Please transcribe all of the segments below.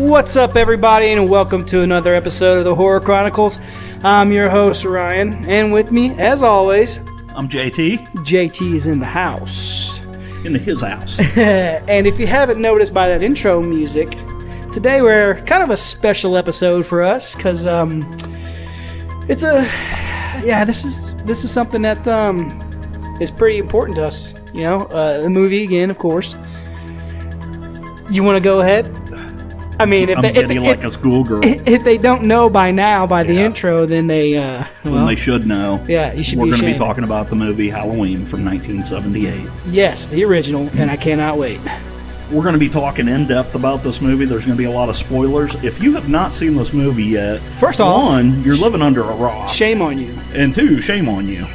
What's up, everybody, and welcome to another episode of the Horror Chronicles. I'm your host, Ryan, and with me, as always, I'm JT. JT is in the house. In his house. And if you haven't noticed by that intro music, today we're kind of a special episode for us, because this is something that is pretty important to us. You know, the movie again, of course. You want to go ahead? I mean, if a schoolgirl. If they don't know by now, by the intro, then they then they should know. Yeah, you should We're be ashamed. We're going to be talking about the movie Halloween from 1978. Yes, the original, and I cannot wait. We're going to be talking in depth about this movie. There's going to be a lot of spoilers. If you have not seen this movie yet, first off, one, you're living under a rock. Shame on you. And two, shame on you.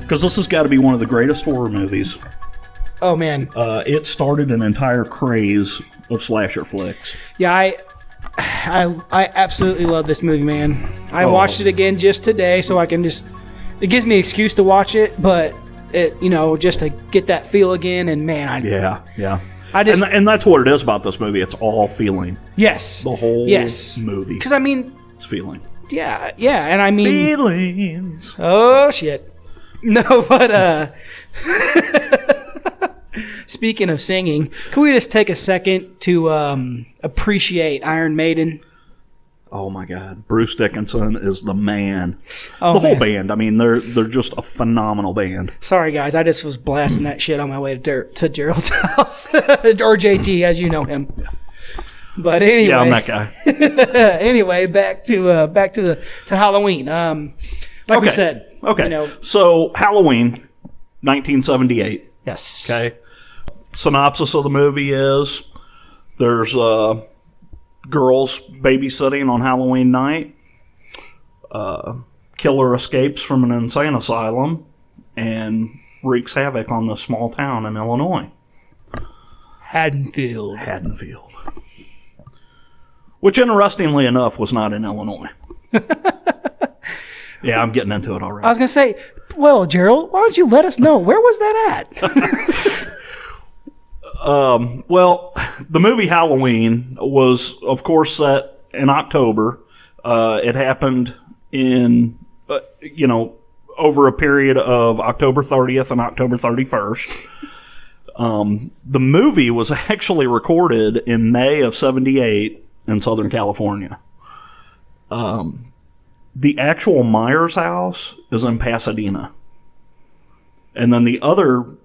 Because this has got to be one of the greatest horror movies. Oh, man. It started an entire craze of slasher flicks. Yeah, I absolutely love this movie, man. I watched it again just today, so I can it gives me an excuse to watch it, but just to get that feel again, and man, yeah. And that's what it is about this movie. It's all feeling. Yes. The whole movie. Because I mean, it's feeling. Yeah, and I mean, feelings. Oh shit. No, but speaking of singing, can we just take a second to appreciate Iron Maiden? Oh my God, Bruce Dickinson is the man. Oh, the whole band. I mean, they're just a phenomenal band. Sorry guys, I just was blasting that shit on my way to Gerald's house, or JT, as you know him. But anyway, yeah, I'm that guy. Anyway, back to Halloween. We said. Okay. So Halloween, 1978. Yes. Okay. Synopsis of the movie is there's girls babysitting on Halloween night. Killer escapes from an insane asylum and wreaks havoc on this small town in Illinois. Haddonfield. Which, interestingly enough, was not in Illinois. Yeah, I'm getting into it already. I was going to say, well, Gerald, why don't you let us know? Where was that at? Well, the movie Halloween was, of course, set in October. It happened in, over a period of October 30th and October 31st. The movie was actually recorded in May of 78 in Southern California. The actual Myers house is in Pasadena. And then the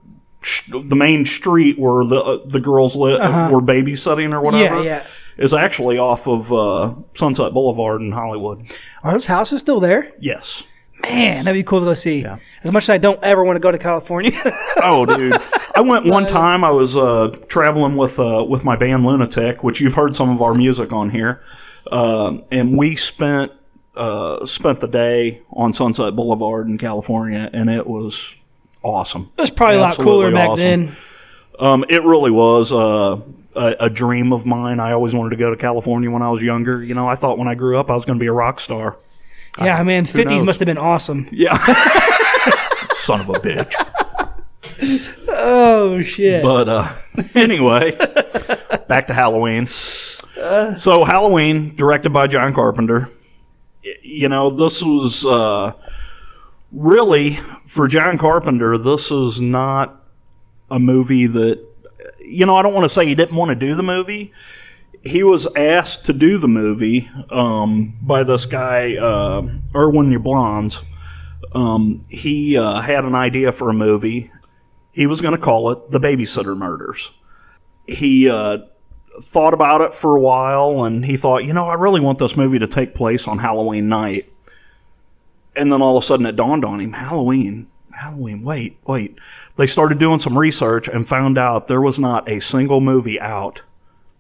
main street where the girls were babysitting or whatever is actually off of Sunset Boulevard in Hollywood. Are those houses still there? Yes. Man, that'd be cool to go see. Yeah. As much as I don't ever want to go to California. Oh, dude. I went one time. I was traveling with my band Lunatic, which you've heard some of our music on here. And we spent the day on Sunset Boulevard in California, and it was awesome. It was probably absolutely a lot cooler back then. It really was a dream of mine. I always wanted to go to California when I was younger. I thought when I grew up I was going to be a rock star. Yeah, man, 50s must have been awesome. Yeah. Son of a bitch. Oh, shit. But anyway, back to Halloween. So Halloween, directed by John Carpenter. This was really, for John Carpenter, this is not a movie that, I don't want to say he didn't want to do the movie. He was asked to do the movie by this guy, Erwin Yablans. He had an idea for a movie. He was going to call it The Babysitter Murders. He thought about it for a while, and he thought, I really want this movie to take place on Halloween night. And then all of a sudden it dawned on him, Halloween, wait. They started doing some research and found out there was not a single movie out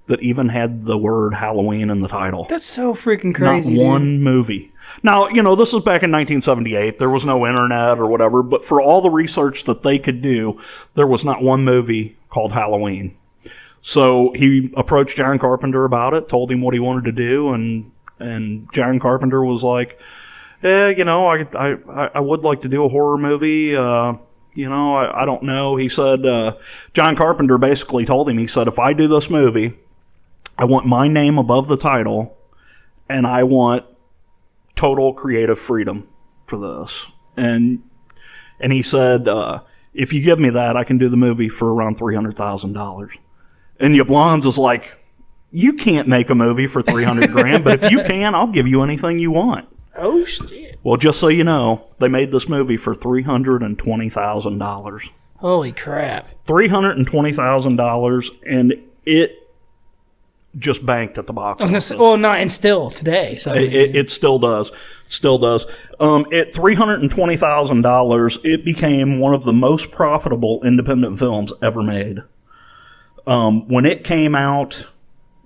that even had the word Halloween in the title. That's so freaking crazy, Not one movie. Now, this was back in 1978. There was no internet or whatever, but for all the research that they could do, there was not one movie called Halloween. So he approached John Carpenter about it, told him what he wanted to do, and John Carpenter was like, I would like to do a horror movie. I don't know. He said, John Carpenter basically told him, he said, if I do this movie, I want my name above the title, and I want total creative freedom for this. And he said, if you give me that, I can do the movie for around $300,000. And Yablans is like, you can't make a movie for $300,000, but if you can, I'll give you anything you want. Oh, shit. Well, just so you know, they made this movie for $320,000. Holy crap. $320,000, and it just banked at the box office. Say, well, not and still today. So it still does. Still does. At $320,000, it became one of the most profitable independent films ever made. When it came out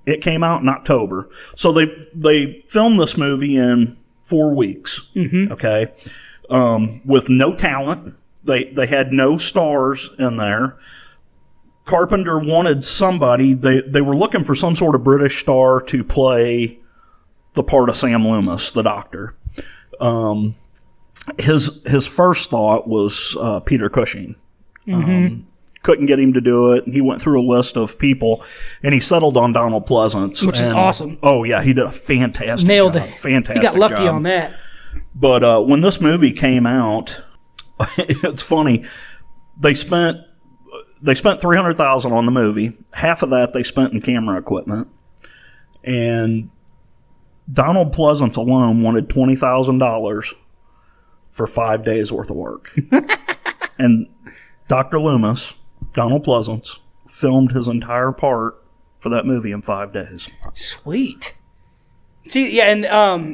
in October. So they filmed this movie in 4 weeks. Mm-hmm. Okay, with no talent. They had no stars in there. Carpenter wanted somebody. They were looking for some sort of British star to play the part of Sam Loomis, the doctor. His first thought was Peter Cushing. Mm-hmm. Couldn't get him to do it. He went through a list of people, and he settled on Donald Pleasance, which is awesome. Oh yeah, he did a fantastic Nailed job. it. Fantastic. He got lucky job on that. But when this movie came out, it's funny. They spent $300,000 on the movie. Half of that they spent in camera equipment, and Donald Pleasance alone wanted $20,000 for 5 days worth of work. And Dr. Loomis, Donald Pleasance, filmed his entire part for that movie in 5 days. Sweet. See, yeah, and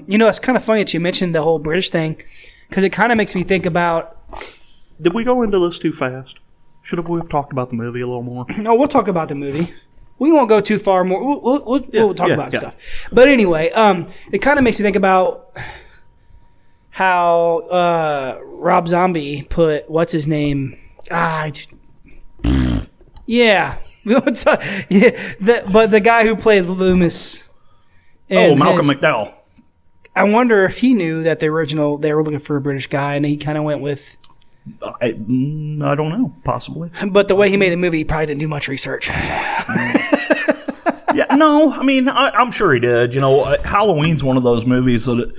it's kind of funny that you mentioned the whole British thing, because it kind of makes me think about. Did we go into this too fast? Should we have talked about the movie a little more? No, we'll talk about the movie. We won't go too far more. We'll talk about stuff. But anyway, it kind of makes me think about how Rob Zombie put what's his name. But the guy who played Loomis. Malcolm McDowell. I wonder if he knew that they were looking for a British guy, and he kind of went with. I don't know, possibly. But the way he made the movie, he probably didn't do much research. Yeah, no, I mean, I'm sure he did. Halloween's one of those movies that,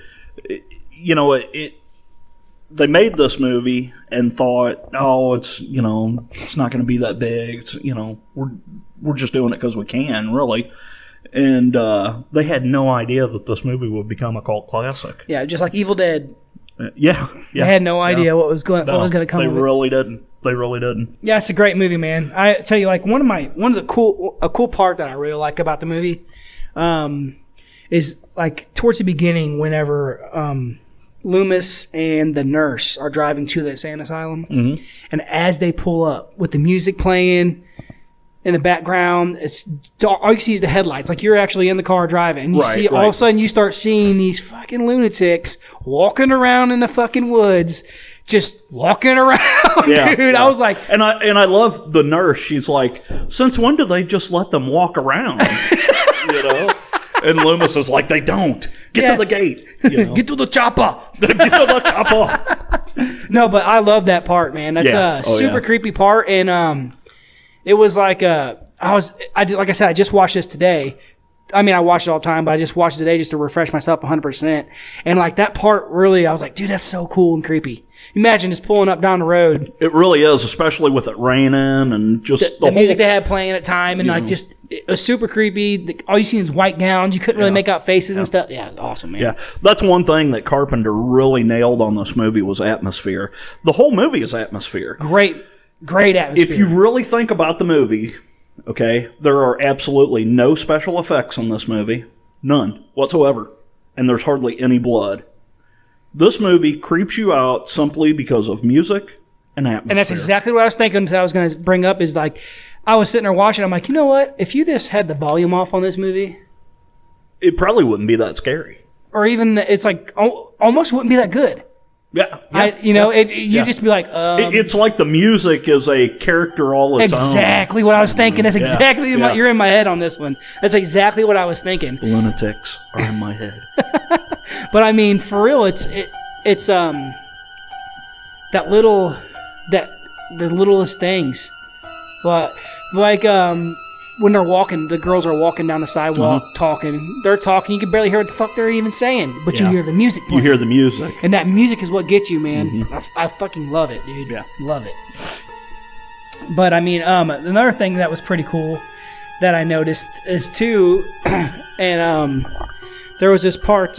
they made this movie and thought, it's not going to be that big. It's, we're just doing it because we can, really. And they had no idea that this movie would become a cult classic. Yeah, just like Evil Dead. Yeah. I had no idea what was going to come. They really didn't. They really didn't. Yeah, it's a great movie, man. I tell you, like a cool part that I really like about the movie, is like towards the beginning, whenever Loomis and the nurse are driving to the insane asylum, mm-hmm. and as they pull up with the music playing in the background, it's dark. All you see is the headlights. Like you're actually in the car driving. And you see all of a sudden you start seeing these fucking lunatics walking around in the fucking woods, just walking around, dude. Yeah. I was like, and I love the nurse. She's like, since when do they just let them walk around? And Loomis is like, they don't. Get to the gate. Get to the chopper. Get to the chopper. No, but I love that part, man. That's a super creepy part, and it was like like I said, I just watched this today. I mean, I watch it all the time, but I just watched it today just to refresh myself 100%. And like that part, really, I was like, dude, that's so cool and creepy. Imagine just pulling up down the road. It really is, especially with it raining and just the music they had playing at the time, and it was super creepy. All you see is white gowns. You couldn't really make out faces and stuff. Yeah, it was awesome, man. Yeah, that's one thing that Carpenter really nailed on this movie was atmosphere. The whole movie is atmosphere. Great atmosphere. If you really think about the movie, okay, there are absolutely no special effects in this movie. None whatsoever. And there's hardly any blood. This movie creeps you out simply because of music and atmosphere. And that's exactly what I was thinking that I was going to bring up is like, I was sitting there watching, I'm like, you know what? If you just had the volume off on this movie, it probably wouldn't be that scary. Or even, it's like, almost wouldn't be that good. Yeah. Just be like, it's like the music is a character all its own. Exactly what I was thinking. That's exactly you're in my head on this one. That's exactly what I was thinking. Lunatics are in my head. But I mean, for real, it's the littlest things, but like when they're walking, the girls are walking down the sidewalk talking. They're talking. You can barely hear what the fuck they're even saying, but you hear the music playing. You hear the music. And that music is what gets you, man. I fucking love it, dude. Yeah. Love it. But, I mean, another thing that was pretty cool that I noticed is, too, and there was this part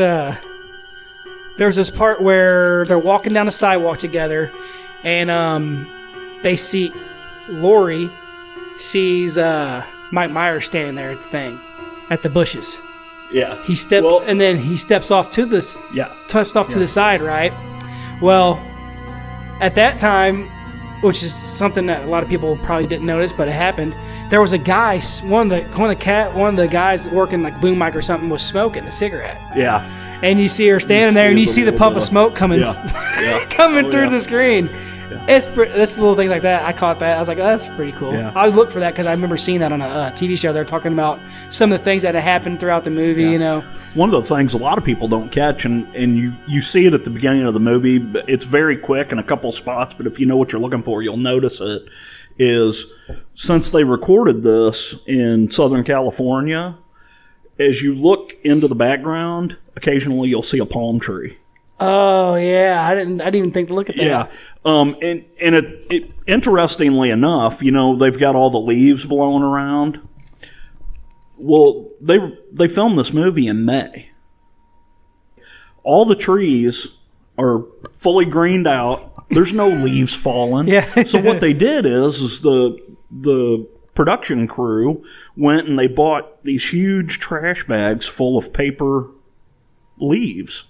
where they're walking down the sidewalk together, and they see Lori sees Mike Myers standing there at the thing, at the bushes. Yeah. And then he steps off to the to the side, right? Well, at that time, which is something that a lot of people probably didn't notice, but it happened. There was a guy, one of the guys working like boom mic or something was smoking a cigarette. Yeah. And you see her standing there, and you see the puff of smoke coming, coming through the screen. Yeah. It's little things like that. I caught that. I was like, oh, that's pretty cool. Yeah. I looked for that because I remember seeing that on a TV show. They're talking about some of the things that had happened throughout the movie. You know, one of the things a lot of people don't catch, and you see it at the beginning of the movie. It's very quick in a couple spots, but if you know what you're looking for, you'll notice it. Is since they recorded this in Southern California, as you look into the background, occasionally you'll see a palm tree. Oh yeah, I didn't even think to look at that. Yeah, and it interestingly enough, you know, they've got all the leaves blowing around. Well, they filmed this movie in May. All the trees are fully greened out. There's no leaves falling. Yeah. So what they did is the production crew went and they bought these huge trash bags full of paper leaves.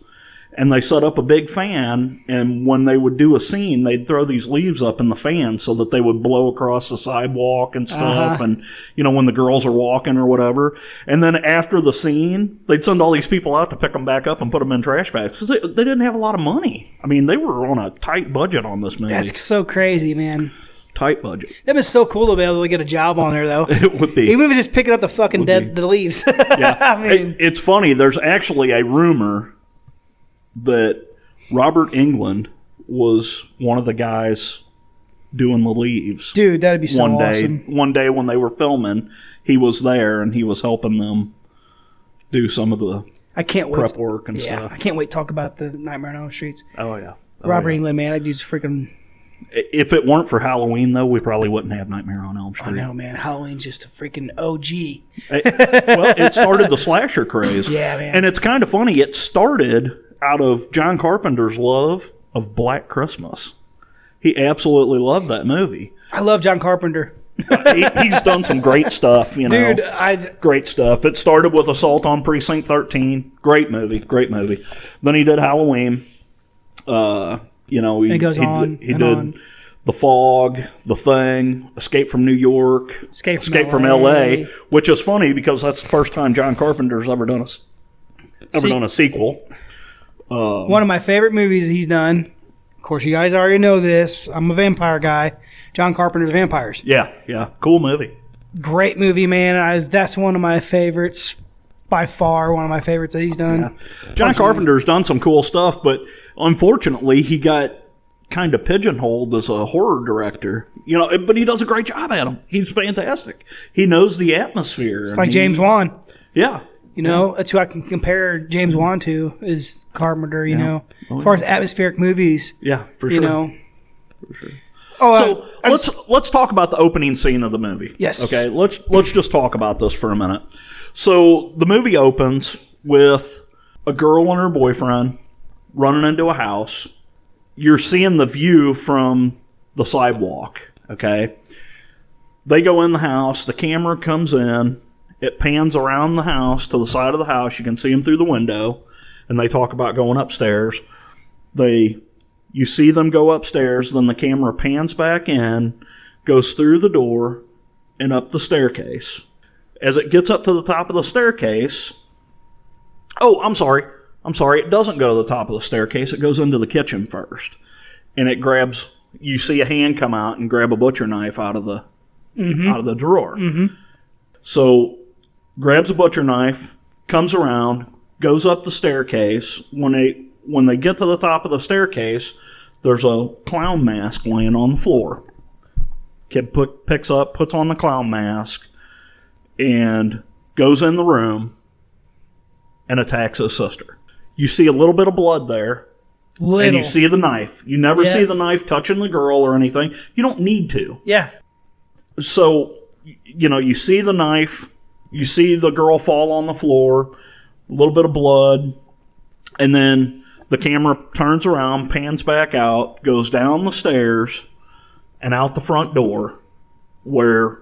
And they set up a big fan, and when they would do a scene, they'd throw these leaves up in the fan so that they would blow across the sidewalk and stuff, and, you know, when the girls are walking or whatever. And then after the scene, they'd send all these people out to pick them back up and put them in trash bags, because they didn't have a lot of money. I mean, they were on a tight budget on this movie. That's so crazy, man. Tight budget. That was so cool to be able to get a job on there, though. It would be. Even if it's just picking up the fucking the leaves. Yeah. I mean, it's funny. There's actually a rumor that Robert Englund was one of the guys doing the leaves. Dude, that'd be so awesome. One day when they were filming, he was there and he was helping them do some of the prep work and stuff. I can't wait to talk about the Nightmare on Elm Street. Oh, yeah. Robert Englund, man, that dude's freaking... If it weren't for Halloween, though, we probably wouldn't have Nightmare on Elm Street. I know, man. Halloween's just a freaking OG. Well, it started the slasher craze. Yeah, man. And it's kind of funny. It started out of John Carpenter's love of Black Christmas. He absolutely loved that movie. I love John Carpenter. He's done some great stuff, you know. Dude, great stuff. It started with Assault on Precinct 13. Great movie. Then he did Halloween. You know, he did The Fog, The Thing, Escape from New York, Escape from L.A., which is funny because that's the first time John Carpenter's ever done a sequel. One of my favorite movies he's done. Of course, you guys already know this. I'm a vampire guy. John Carpenter's Vampires. Yeah. Cool movie. Great movie, man. That's one of my favorites. By far, one of my favorites that he's done. Yeah. John Carpenter's done some cool stuff, but unfortunately, he got kind of pigeonholed as a horror director. You know, but he does a great job at them. He's fantastic. He knows the atmosphere. It's like James Wan. Yeah. You know, that's who I can compare James Wan to, is Carpenter, you know. As far as atmospheric movies. Yeah, for sure. You know. For sure. Oh, so let's talk about the opening scene of the movie. Yes. Okay, let's just talk about this for a minute. So the movie opens with a girl and her boyfriend running into a house. You're seeing the view from the sidewalk, okay? They go in the house. The camera comes in. It pans around the house to the side of the house. You can see them through the window. And they talk about going upstairs. You see them go upstairs. Then the camera pans back in, goes through the door, and up the staircase. As it gets up to the top of the staircase... Oh, I'm sorry. It doesn't go to the top of the staircase. It goes into the kitchen first. And it grabs... You see a hand come out and grab a butcher knife out of the drawer. Mm-hmm. So, grabs a butcher knife, comes around, goes up the staircase. When they get to the top of the staircase, there's a clown mask laying on the floor. Kid picks up, puts on the clown mask, and goes in the room and attacks his sister. You see a little bit of blood there. And you see the knife. You never see the knife touching the girl or anything. You don't need to. Yeah. So, you see the knife. You see the girl fall on the floor. A little bit of blood. And then the camera turns around, pans back out, goes down the stairs, and out the front door where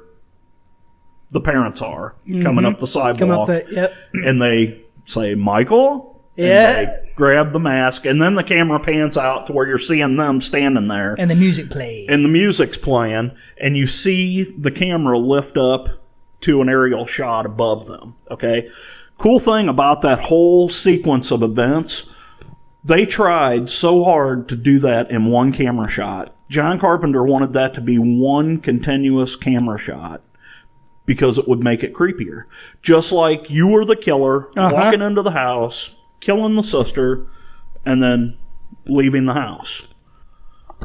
the parents are, coming up the sidewalk. And they say, Michael? Yeah. And they grab the mask, and then the camera pans out to where you're seeing them standing there. And the music plays. And the music's playing, and you see the camera lift up to an aerial shot above them. Okay? Cool thing about that whole sequence of events, they tried so hard to do that in one camera shot. John Carpenter wanted that to be one continuous camera shot because it would make it creepier. Just like you were the killer, walking into the house, killing the sister, and then leaving the house.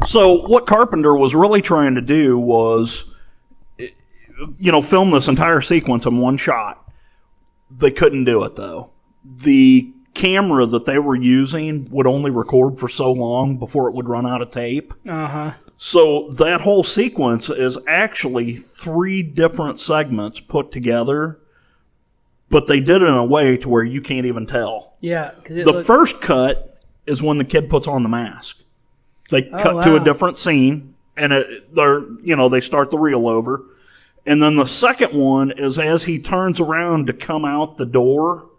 So what Carpenter was really trying to do was, film this entire sequence in one shot. They couldn't do it, though. The camera that they were using would only record for so long before it would run out of tape. So that whole sequence is actually 3 different segments put together, but they did it in a way to where you can't even tell. Yeah. The first cut is when the kid puts on the mask. They cut to a different scene, and they start the reel over. And then the second one is as he turns around to come out the door,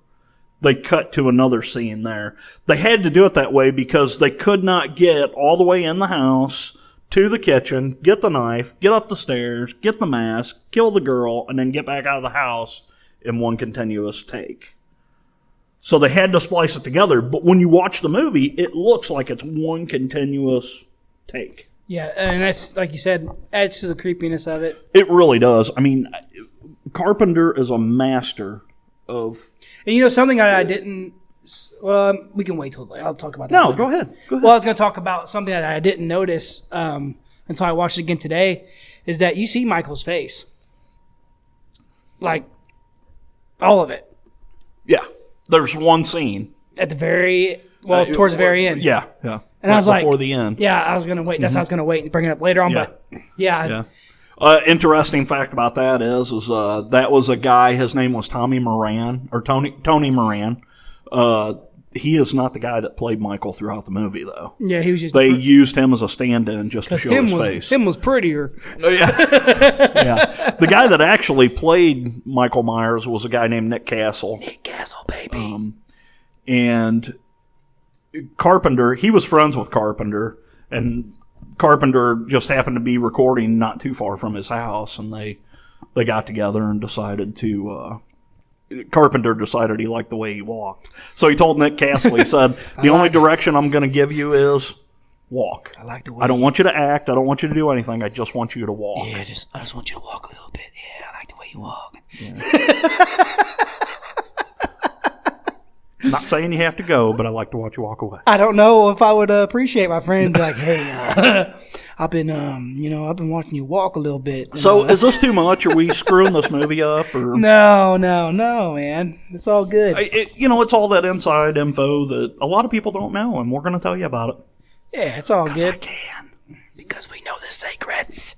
they cut to another scene there. They had to do it that way because they could not get all the way in the house to the kitchen, get the knife, get up the stairs, get the mask, kill the girl, and then get back out of the house in one continuous take. So they had to splice it together, but when you watch the movie, it looks like it's one continuous take. Yeah, and that's, like you said, adds to the creepiness of it. It really does. I mean, Carpenter is a master of... And something I didn't... Well, we can wait till I'll talk about that. No, later. Go ahead. Well, I was going to talk about something that I didn't notice until I watched it again today, is that you see Michael's face. Like, all of it. Yeah. There's one scene. At the very... towards the very end. Yeah. And I was like... Before the end. Yeah, I was going to wait. That's how I was going to wait and bring it up later on, but... Yeah. Interesting fact about that is that was a guy, his name was Tony Moran. He is not the guy that played Michael throughout the movie, though. Yeah, he was just... They used him as a stand-in just to show his face. Him was prettier. Oh, yeah. The guy that actually played Michael Myers was a guy named Nick Castle. Nick Castle, baby. And Carpenter, he was friends with Carpenter, and Carpenter just happened to be recording not too far from his house, and they got together and decided to... Carpenter decided he liked the way he walked. So he told Nick Castle, he said, the only direction I'm going to give you is walk. I like the way I don't want you to act. I don't want you to do anything. I just want you to walk. Yeah, I just want you to walk a little bit. Yeah, I like the way you walk. Yeah. I'm not saying you have to go, but I like to watch you walk away. I don't know if I would appreciate my friend like, hey, I've been watching you walk a little bit. So is this too much? Are we screwing this movie up? Or No, man. It's all good. It's all that inside info that a lot of people don't know, and we're going to tell you about it. Yeah, it's all good. I can. Because we know the secrets.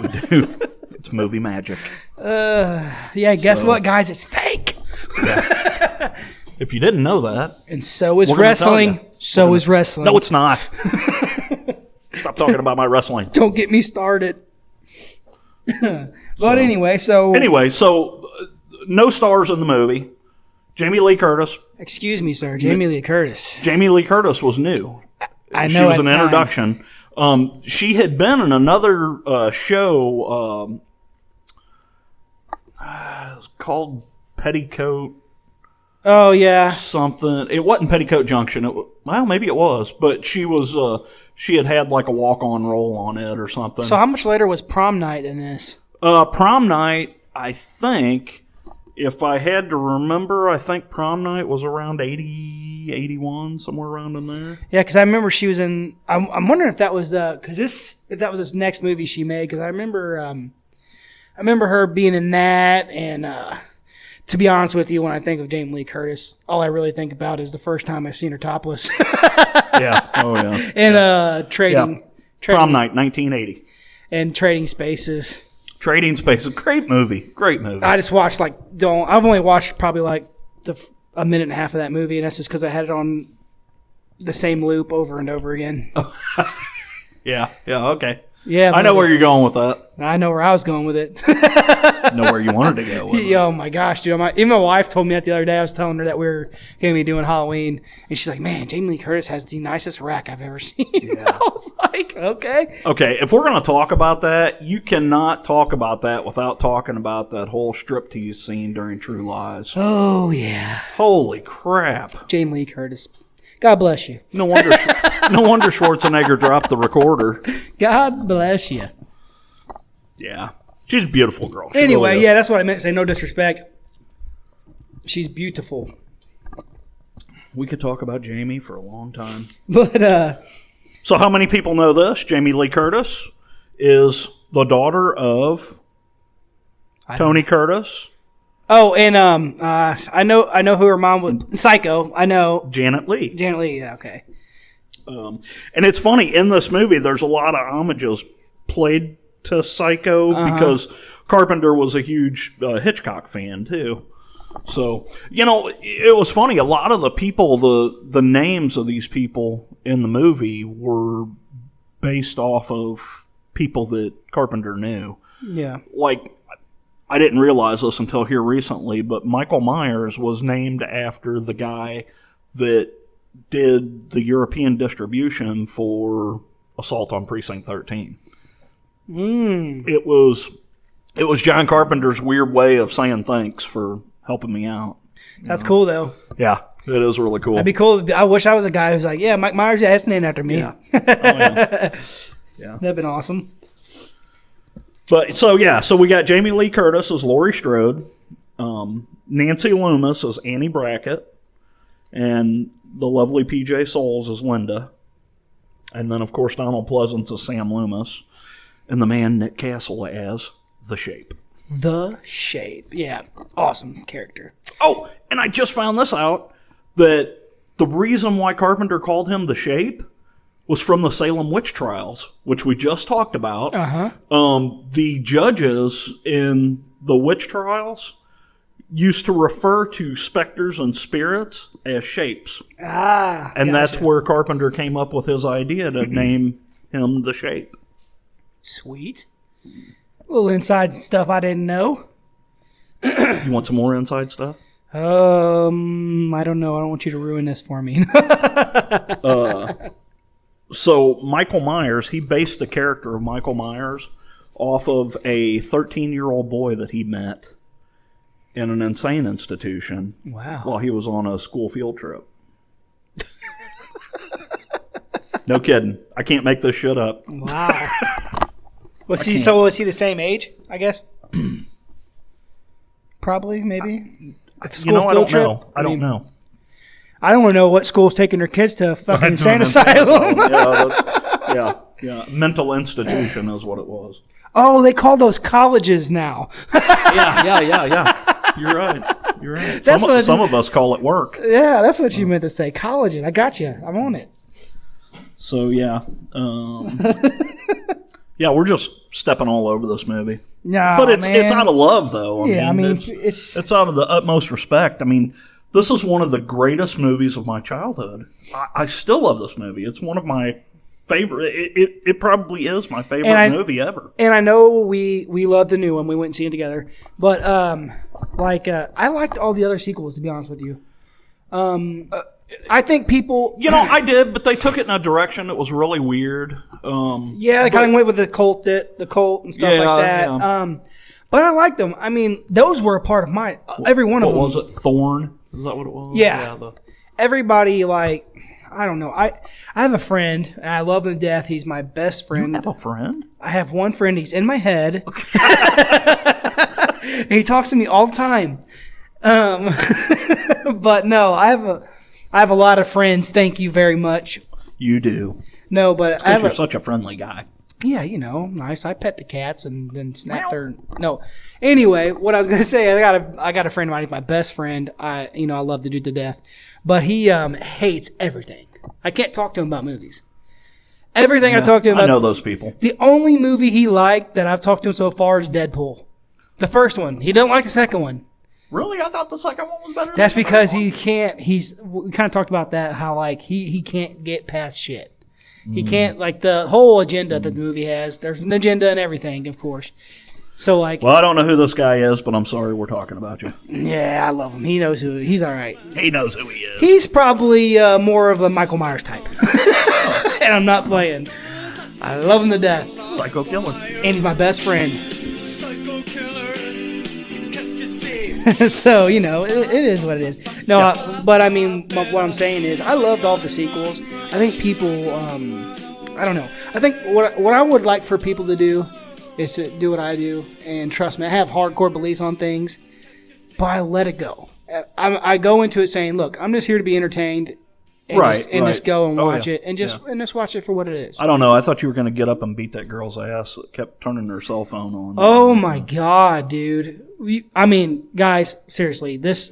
We do. It's movie magic. Guess what, guys? It's fake. Yeah. If you didn't know that. And so is wrestling. So is wrestling. No, it's not. Stop talking about my wrestling. Don't get me started. Anyway, so no stars in the movie. Jamie Lee Curtis. Excuse me, sir. Jamie Lee Curtis. Jamie Lee Curtis was new. I know. She was an introduction. She had been in another show called Petticoat. Oh yeah. Something. It wasn't Petticoat Junction. Maybe it was, but she was. She had like a walk-on role on it or something. So how much later was Prom Night than this? Prom Night, I think, if I had to remember, I think Prom Night was around 80, 81, somewhere around in there. Yeah, because I remember she was in. I'm wondering if that was if that was this next movie she made, because I remember I remember her being in that, and to be honest with you, when I think of Jamie Lee Curtis, all I really think about is the first time I seen her topless. Yeah. Oh, yeah. And Trading Prom Night, 1980. and Trading Spaces. Trading Spaces, great movie. Great movie. I just watched I've only watched probably like a minute and a half of that movie, and that's just because I had it on the same loop over and over again. Yeah, okay. Yeah, I know where you're going with that. I know where I was going with it. Know where you wanted to go with it. Oh my gosh, dude! Even my wife told me that the other day. I was telling her that we were going to be doing Halloween, and she's like, "Man, Jamie Lee Curtis has the nicest rack I've ever seen." Yeah. I was like, "Okay." Okay, if we're going to talk about that, you cannot talk about that without talking about that whole striptease scene during True Lies. Oh yeah. Holy crap! Jamie Lee Curtis. God bless you. No wonder Schwarzenegger dropped the recorder. God bless you. Yeah. She's a beautiful girl. She Anyway, really yeah, that's what I meant to say. No disrespect. She's beautiful. We could talk about Jamie for a long time. But, So how many people know this? Jamie Lee Curtis is the daughter of Tony Curtis. Oh, and I know who her mom was. Psycho. I know. Janet Leigh. Janet Leigh, yeah, okay. And it's funny, in this movie, there's a lot of homages played to Psycho because Carpenter was a huge Hitchcock fan, too. So, it was funny. A lot of the people, the names of these people in the movie were based off of people that Carpenter knew. Yeah. Like, I didn't realize this until here recently, but Michael Myers was named after the guy that did the European distribution for Assault on Precinct 13. It was John Carpenter's weird way of saying thanks for helping me out. That's cool, though. Yeah, it is really cool. That'd be cool. I wish I was a guy who's like, yeah, Mike Myers, yeah, that's named after me. Yeah. Oh, yeah. Yeah. That'd been awesome. But so we got Jamie Lee Curtis as Laurie Strode, Nancy Loomis as Annie Brackett, and the lovely PJ Souls as Linda, and then of course Donald Pleasance as Sam Loomis, and the man Nick Castle as The Shape. The Shape, yeah, awesome character. Oh, and I just found this out, that the reason why Carpenter called him The Shape was from the Salem witch trials, which we just talked about. The judges in the witch trials used to refer to specters and spirits as shapes. And gotcha. That's where Carpenter came up with his idea to name him The Shape. Sweet. A little inside stuff I didn't know. You want some more inside stuff? I don't know. I don't want you to ruin this for me. So Michael Myers, he based the character of Michael Myers off of a 13-year-old boy that he met in an insane institution. Wow. While he was on a school field trip. No kidding. I can't make this shit up. Wow. Was he the same age, I guess? Probably, maybe. I don't know. I don't know. I don't want to know what school's taking their kids to a fucking insane asylum. Yeah. Mental institution is what it was. Oh, they call those colleges now. Yeah. You're right. Some of us call it work. Yeah, that's what you meant to say. Colleges. I got you. I'm on it. So, yeah. Yeah, we're just stepping all over this movie. No, but it's out of love, though. It's out of the utmost respect. I mean, this is one of the greatest movies of my childhood. I still love this movie. It's one of my favorite. It probably is my favorite movie ever. And I know we love the new one. We went and seen it together. But I liked all the other sequels, to be honest with you. I think people... I did, but they took it in a direction that was really weird. They kind of went with the cult and stuff like that. Yeah. But I liked them. I mean, those were a part of every one of them. What was it? Thorn? Is that what it was? Yeah. Everybody, I don't know. I have a friend, and I love him to death. He's my best friend. You have a friend? I have one friend. He's in my head. And he talks to me all the time. But no, I have a lot of friends. Thank you very much. You do. No, but you're such a friendly guy. Yeah, nice. I pet the cats and then snap their... No. Anyway, what I was going to say, I got a friend of mine. He's my best friend. I love the dude to death. But he hates everything. I can't talk to him about movies. Everything I talk to him about... I know those people. The only movie he liked that I've talked to him so far is Deadpool. The first one. He didn't like the second one. Really? I thought the second one was better. That's because he can't... We kind of talked about that, how like he can't get past shit. He can't, like, the whole agenda that the movie has. There's an agenda and everything, of course. So, like... Well, I don't know who this guy is, but I'm sorry we're talking about you. Yeah, I love him. He knows who... He's all right. He knows who he is. He's probably more of a Michael Myers type. And I'm not playing. I love him to death. Psycho killer. And he's my best friend. So, it is what it is. No, yeah. But I mean, what I'm saying is I loved all the sequels. I think people, I don't know. I think what I would like for people to do is to do what I do. And trust me, I have hardcore beliefs on things, but I let it go. I go into it saying, look, I'm just here to be entertained. And just go and watch it and just watch it for what it is. I don't know. I thought you were going to get up and beat that girl's ass that kept turning her cell phone on. Oh my God, dude! I mean, guys, seriously, if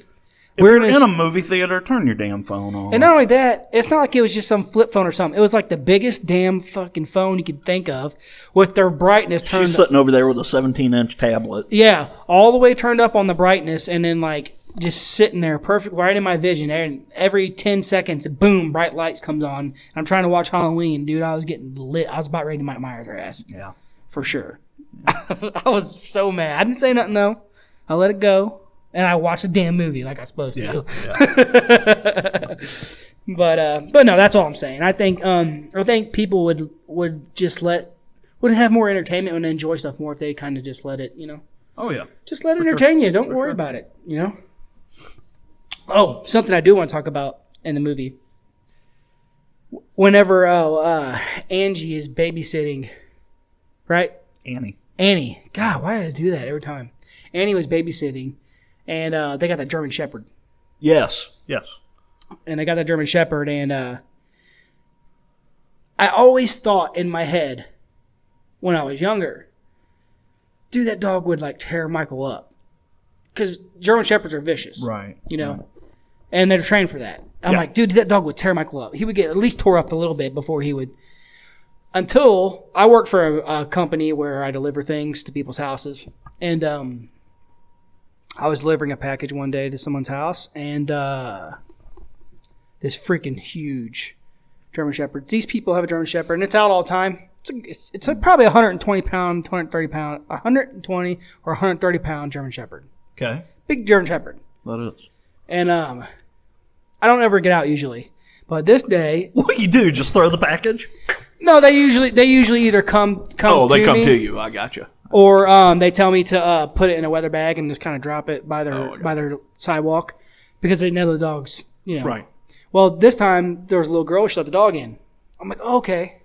you're in a movie theater, turn your damn phone on. And not only that, it's not like it was just some flip phone or something. It was like the biggest damn fucking phone you could think of, with their brightness turned. She's sitting over there with a 17-inch tablet. Yeah, all the way turned up on the brightness, and then like. Just sitting there, perfect, right in my vision. And every 10 seconds, boom, bright lights comes on. I'm trying to watch Halloween, dude. I was getting lit. I was about ready to Mike Myers her ass. Yeah, for sure. I was so mad. I didn't say nothing though. I let it go, and I watched the damn movie like I was supposed to. Yeah. But no, that's all I'm saying. I think people would just would have more entertainment and enjoy stuff more if they kind of just let it, Oh yeah. Just let it entertain you. Don't worry about it. Oh, something I do want to talk about in the movie. Whenever Angie is babysitting, right? Annie. God, why did I do that every time? Annie was babysitting, and they got that German Shepherd. Yes. And they got that German Shepherd, and I always thought in my head when I was younger, dude, that dog would like tear Michael up. Because German Shepherds are vicious. Right. Right. And they're trained for that. I'm like, dude, that dog would tear Michael up. He would get at least tore up a little bit before he would. Until I work for a company where I deliver things to people's houses. And I was delivering a package one day to someone's house. And this freaking huge German Shepherd. These people have a German Shepherd. And it's out all the time. It's probably 120 pound, 120 or 130 pound German Shepherd. Okay. Big German Shepherd. That is. And I don't ever get out usually, but this day. What do you do? Just throw the package? No, they usually either come. Oh, they come me, to you. I got you. Or they tell me to put it in a weather bag and just kind of drop it by their sidewalk because they know the dogs. Right. Well, this time there was a little girl who shut the dog in. I'm like, oh, okay.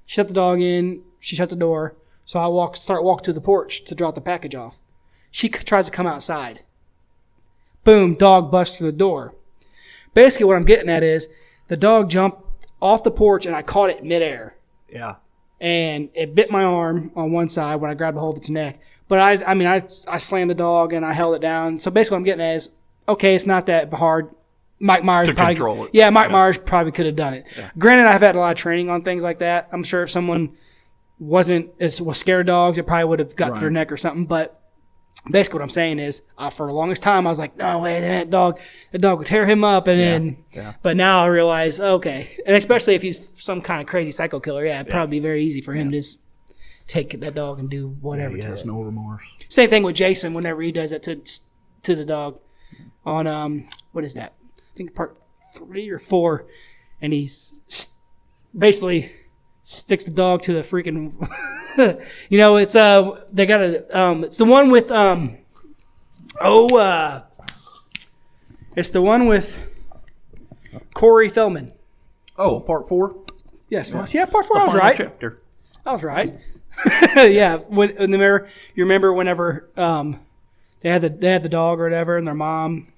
Shut the dog in. She shut the door. So I start walking to the porch to drop the package off. She tries to come outside. Boom, dog busts through the door. Basically what I'm getting at is the dog jumped off the porch and I caught it midair. Yeah. And it bit my arm on one side when I grabbed a hold of its neck. But I slammed the dog and I held it down. So basically what I'm getting at is, okay, it's not that hard. Mike Myers to probably control it. Yeah, Myers probably could have done it. Yeah. Granted, I've had a lot of training on things like that. I'm sure if someone was scared of dogs, it probably would have got to their neck or something. But basically what I'm saying is, for the longest time, I was like, no way, that dog would tear him up. But now I realize, okay. And especially if he's some kind of crazy psycho killer, it'd probably be very easy for him to just take that dog and do whatever to it. He has no remorse. Same thing with Jason whenever he does that to the dog on, what is that? I think part 3 or 4. And he's basically sticks the dog to the freaking... it's they got it's the one with it's the one with Corey Feldman. Oh, part 4? Yes. Yeah, part 4. I was right. Chapter. I was right. Yeah. You remember whenever they had the dog or whatever, and their mom,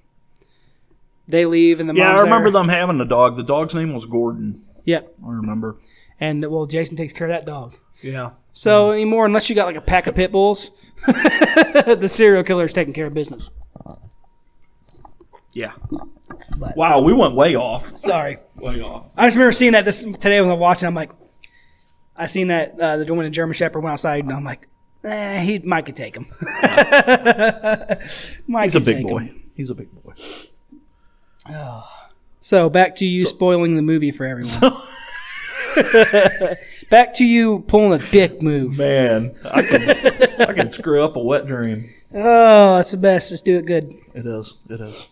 they leave and the mom's I remember there. them having the dog. The dog's name was Gordon. Yep. I remember. And, well, Jason takes care of that dog. Yeah. So anymore, unless you got like a pack of pit bulls, the serial killer's taking care of business. Yeah. But, Wow, we went way off. Sorry. Way off. I just remember seeing that today when I was watching. I'm like, I seen that when the German Shepherd went outside, and I'm like, Mike could take him. He's a big boy. He's a big boy. Oh. So back to you spoiling the movie for everyone. Back to you pulling a dick move. Man, I can screw up a wet dream. Oh, that's the best. Just do it good. It is. It is.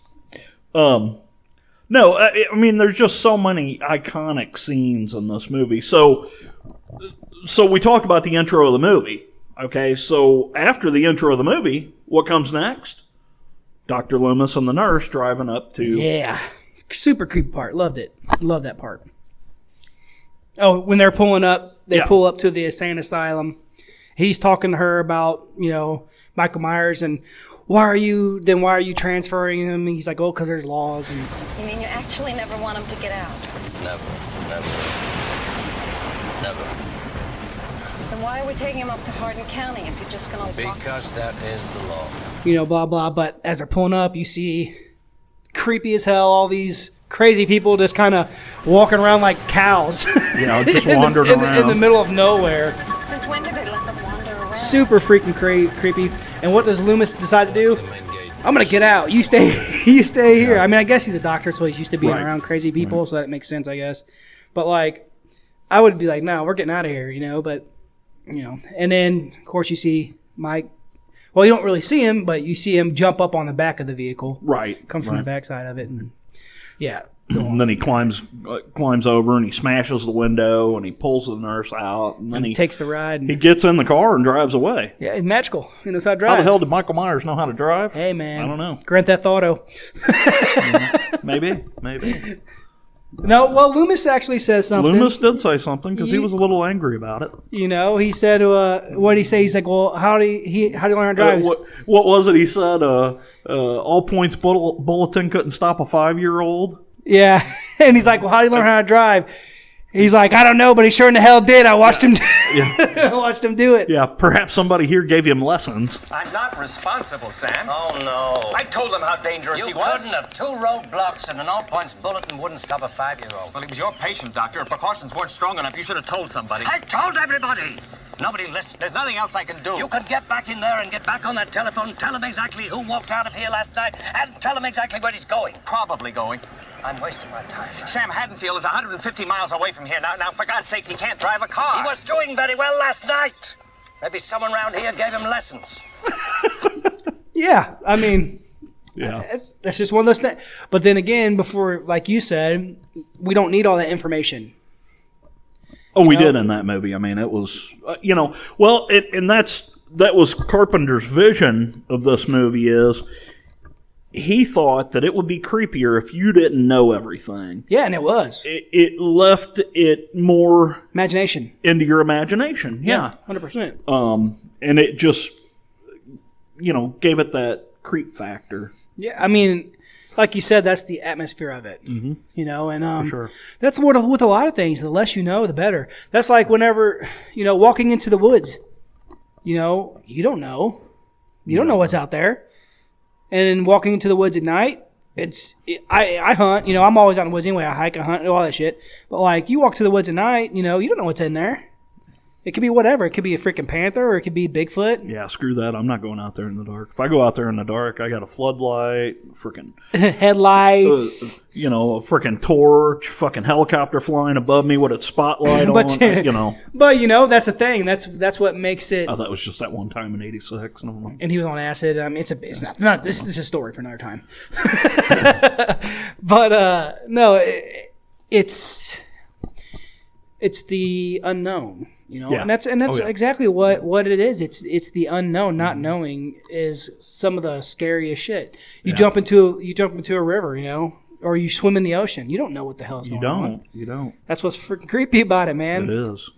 No, I mean, there's just so many iconic scenes in this movie. So we talked about the intro of the movie. Okay, so after the intro of the movie, what comes next? Dr. Loomis and the nurse driving up to... Yeah. Super creepy part. Loved it. Loved that part. Oh, when they're pulling up, they pull up to the insane asylum. He's talking to her about, Michael Myers and why are you transferring him? And he's like, because there's laws. And You mean you actually never want him to get out? Never. Then why are we taking him up to Hardin County if you're just going to walk? Because that is the law. blah, blah. But as they're pulling up, you see creepy as hell, all these crazy people just kind of walking around like cows. Just wandering around. In the middle of nowhere. Since when did they let them wander around? Super freaking creepy. And what does Loomis decide to do? I'm going to get out. You stay here. I mean, I guess he's a doctor, so he's used to being around crazy people, so that makes sense, I guess. But, I would be like, no, we're getting out of here, but, And then, of course, you see Mike. Well, you don't really see him, but you see him jump up on the back of the vehicle. Right. Comes from the backside of it. And, yeah. And then he climbs over and he smashes the window and he pulls the nurse out. And then he takes the ride. He gets in the car and drives away. Yeah, he's magical. He knows how to drive. How the hell did Michael Myers know how to drive? Hey, man. I don't know. Grand Theft Auto. Maybe. No, well, Loomis actually says something. Loomis did say something because he was a little angry about it. He said, what did he say? He's like, well, how do you learn how to drive? What was it? He said, all points bulletin couldn't stop a 5-year-old. Yeah. And he's like, well, how do you learn how to drive? He's like, I don't know, but he sure in the hell did. I watched him. I watched him do it. Yeah, perhaps somebody here gave him lessons. I'm not responsible, Sam. Oh, no. I told him how dangerous he was. You couldn't have. 2 roadblocks and an all-points bulletin wouldn't stop a 5-year-old. Well, he was your patient, Doctor. If precautions weren't strong enough, you should have told somebody. I told everybody. Nobody listened. There's nothing else I can do. You could get back in there and get back on that telephone, tell him exactly who walked out of here last night, and tell him exactly where he's going. Probably going. I'm wasting my time. Sam Haddonfield is 150 miles away from here. Now, for God's sakes, he can't drive a car. He was doing very well last night. Maybe someone around here gave him lessons. Yeah, I mean, Yeah. that's just one of those things. But then again, before, like you said, we don't need all that information. Oh, we did in that movie. I mean, it was, that was Carpenter's vision of this movie is he thought that it would be creepier if you didn't know everything. Yeah, and it was. It left it more Imagination. into your imagination. Yeah. 100%. And it just, gave it that creep factor. Yeah, I mean, like you said, that's the atmosphere of it. Mm-hmm. And For sure. that's what with a lot of things. The less you know, the better. That's like whenever, walking into the woods. You don't know. You don't know what's out there. And then walking into the woods at night, I hunt. I'm always out in the woods anyway. I hike, I hunt, all that shit. But you walk to the woods at night, you don't know what's in there. It could be whatever. It could be a freaking panther, or it could be Bigfoot. Yeah, screw that. I'm not going out there in the dark. If I go out there in the dark, I got a floodlight, freaking headlights, a freaking torch, fucking helicopter flying above me with its spotlight on. But that's the thing. That's what makes it. Oh, that was just that one time in '86. And he was on acid. It's not. This is a story for another time. But no, it's the unknown. And that's exactly what it is. It's the unknown. Not knowing is some of the scariest shit. You jump into a river, or you swim in the ocean. You don't know what the hell is going on. You don't. That's what's freaking creepy about it, man. It is.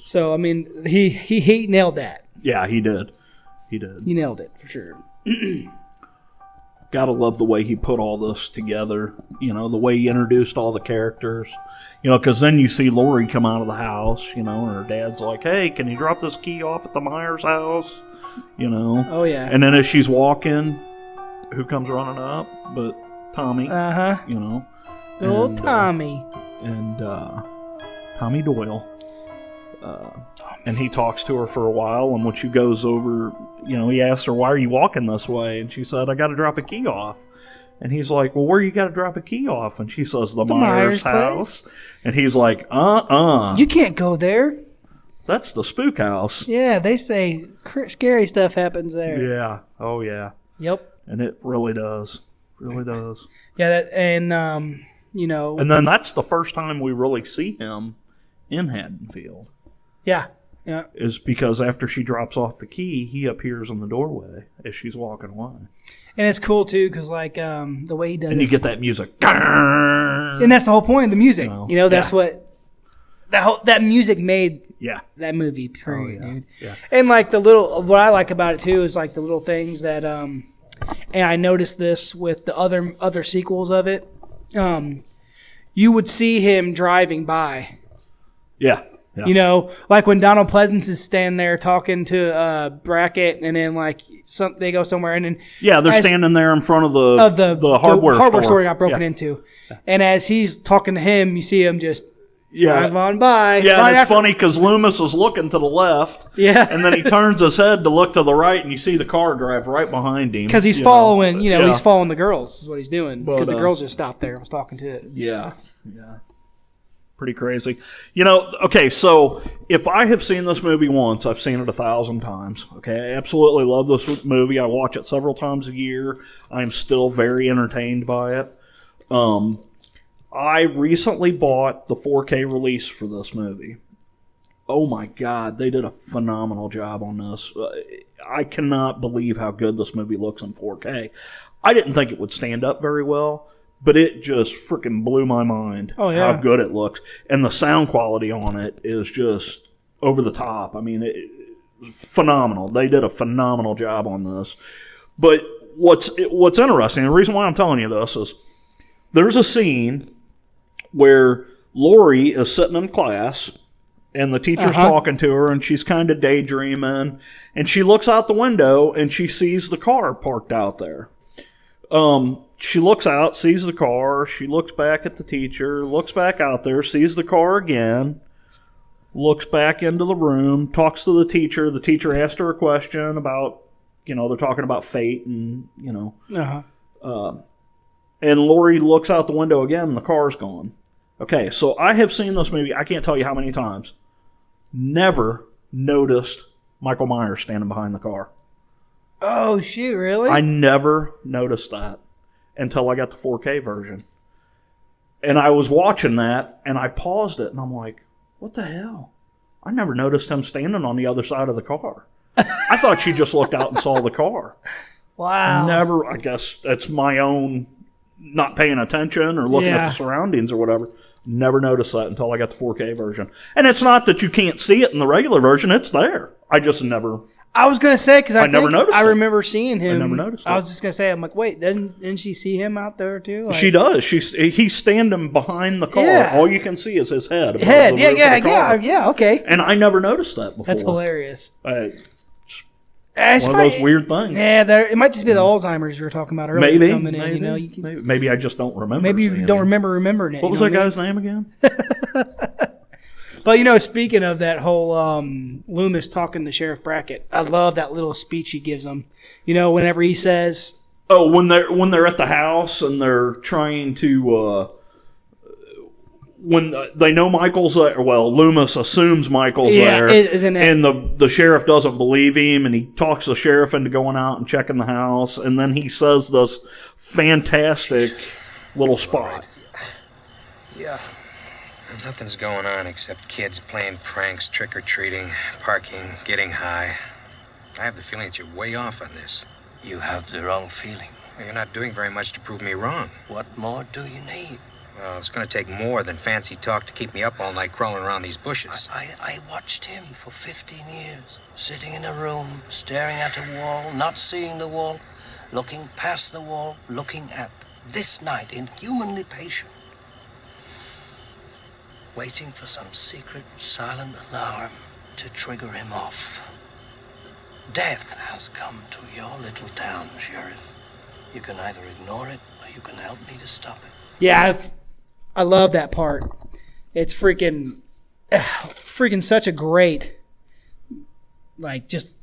So I mean, he nailed that. Yeah, he did. He nailed it for sure. Gotta love the way he put all this together. You know, the way he introduced all the characters. You know, because then you see Lori come out of the house, you know, and her dad's like, hey, can you drop this key off at the Myers house? You know? Oh, yeah. And then as she's walking, who comes running up? But Tommy. Uh-huh. You know? Little Tommy. Tommy Doyle. And he talks to her for a while, and when she goes over, you know, he asks her, why are you walking this way? And she said, I got to drop a key off. And he's like, well, where you got to drop a key off? And she says, the Myers house. Place? And he's like, You can't go there. That's the spook house. Yeah, they say scary stuff happens there. Yeah. Oh, yeah. Yep. And it really does. Really does. Yeah, you know. And then that's the first time we really see him in Haddonfield. Yeah. Yeah. Is because after she drops off the key, he appears in the doorway as she's walking away. And it's cool, too, because, like, the way he does and it. you get that music. And that's the whole point of the music. You know, that's what... That music made that movie, period, dude. Yeah. And, like, what I like about it, too, is, like, the little things that... and I noticed this with the other sequels of it. You would see him driving by. Yeah. Yeah. You know, like when Donald Pleasance is standing there talking to Brackett, and then like they go somewhere, and then they're standing there in front of the hardware store got broken into, and as he's talking to him, you see him just drive on by. Yeah, right, and it's funny because Loomis is looking to the left, and then he turns his head to look to the right, and you see the car drive right behind him because he's following. He's following the girls. Is what he's doing because the girls just stopped there and was talking to it. Yeah. Pretty crazy. You know, okay, so if I have seen this movie once, I've seen it 1,000 times. Okay, I absolutely love this movie. I watch it several times a year. I'm still very entertained by it. I recently bought the 4K release for this movie. Oh my God, they did a phenomenal job on this. I cannot believe how good this movie looks in 4K. I didn't think it would stand up very well. But it just freaking blew my mind how good it looks. And the sound quality on it is just over the top. I mean, phenomenal. They did a phenomenal job on this. But what's interesting, the reason why I'm telling you this is there's a scene where Lori is sitting in class and the teacher's talking to her and she's kind of daydreaming. And she looks out the window and she sees the car parked out there. She looks out, sees the car, she looks back at the teacher, looks back out there, sees the car again, looks back into the room, talks to the teacher. The teacher asked her a question about, they're talking about fate and, and Lori looks out the window again and the car's gone. Okay, so I have seen this movie, I can't tell you how many times, never noticed Michael Myers standing behind the car. Oh, shoot, really? I never noticed that until I got the 4K version. And I was watching that, and I paused it, and I'm like, what the hell? I never noticed him standing on the other side of the car. I thought she just looked out and saw the car. Wow. Never, I guess that's my own not paying attention or looking at the surroundings or whatever. Never noticed that until I got the 4K version. And it's not that you can't see it in the regular version. It's there. I just never... I was going to say, because I never noticed I remember seeing him. I never noticed it. I was just going to say, I'm like, wait, didn't she see him out there too? Like, she does. He's standing behind the car. Yeah. All you can see is his head. Yeah, okay. And I never noticed that before. That's hilarious. It's one of those weird things. Yeah, it might just be the Alzheimer's you were talking about earlier. Maybe. Maybe I just don't remember. Maybe you don't remember remembering it. What was that guy's name again? But, speaking of that whole Loomis talking to Sheriff Brackett, I love that little speech he gives him. Whenever he says... Oh, when they're at the house and they're trying to... when they know Michael's there, Loomis assumes Michael's there. And the sheriff doesn't believe him, and he talks the sheriff into going out and checking the house, and then he says this fantastic little spot. Yeah. Nothing's going on except kids playing pranks, trick-or-treating, parking, getting high. I have the feeling that you're way off on this. You have the wrong feeling. You're not doing very much to prove me wrong. What more do you need? Well, it's going to take more than fancy talk to keep me up all night crawling around these bushes. I watched him for 15 years, sitting in a room, staring at a wall, not seeing the wall, looking past the wall, looking at this night, inhumanly patient, waiting for some secret, silent alarm to trigger him off. Death has come to your little town, Sheriff. You can either ignore it or you can help me to stop it. Yeah, I love that part. It's freaking such a great, like, just,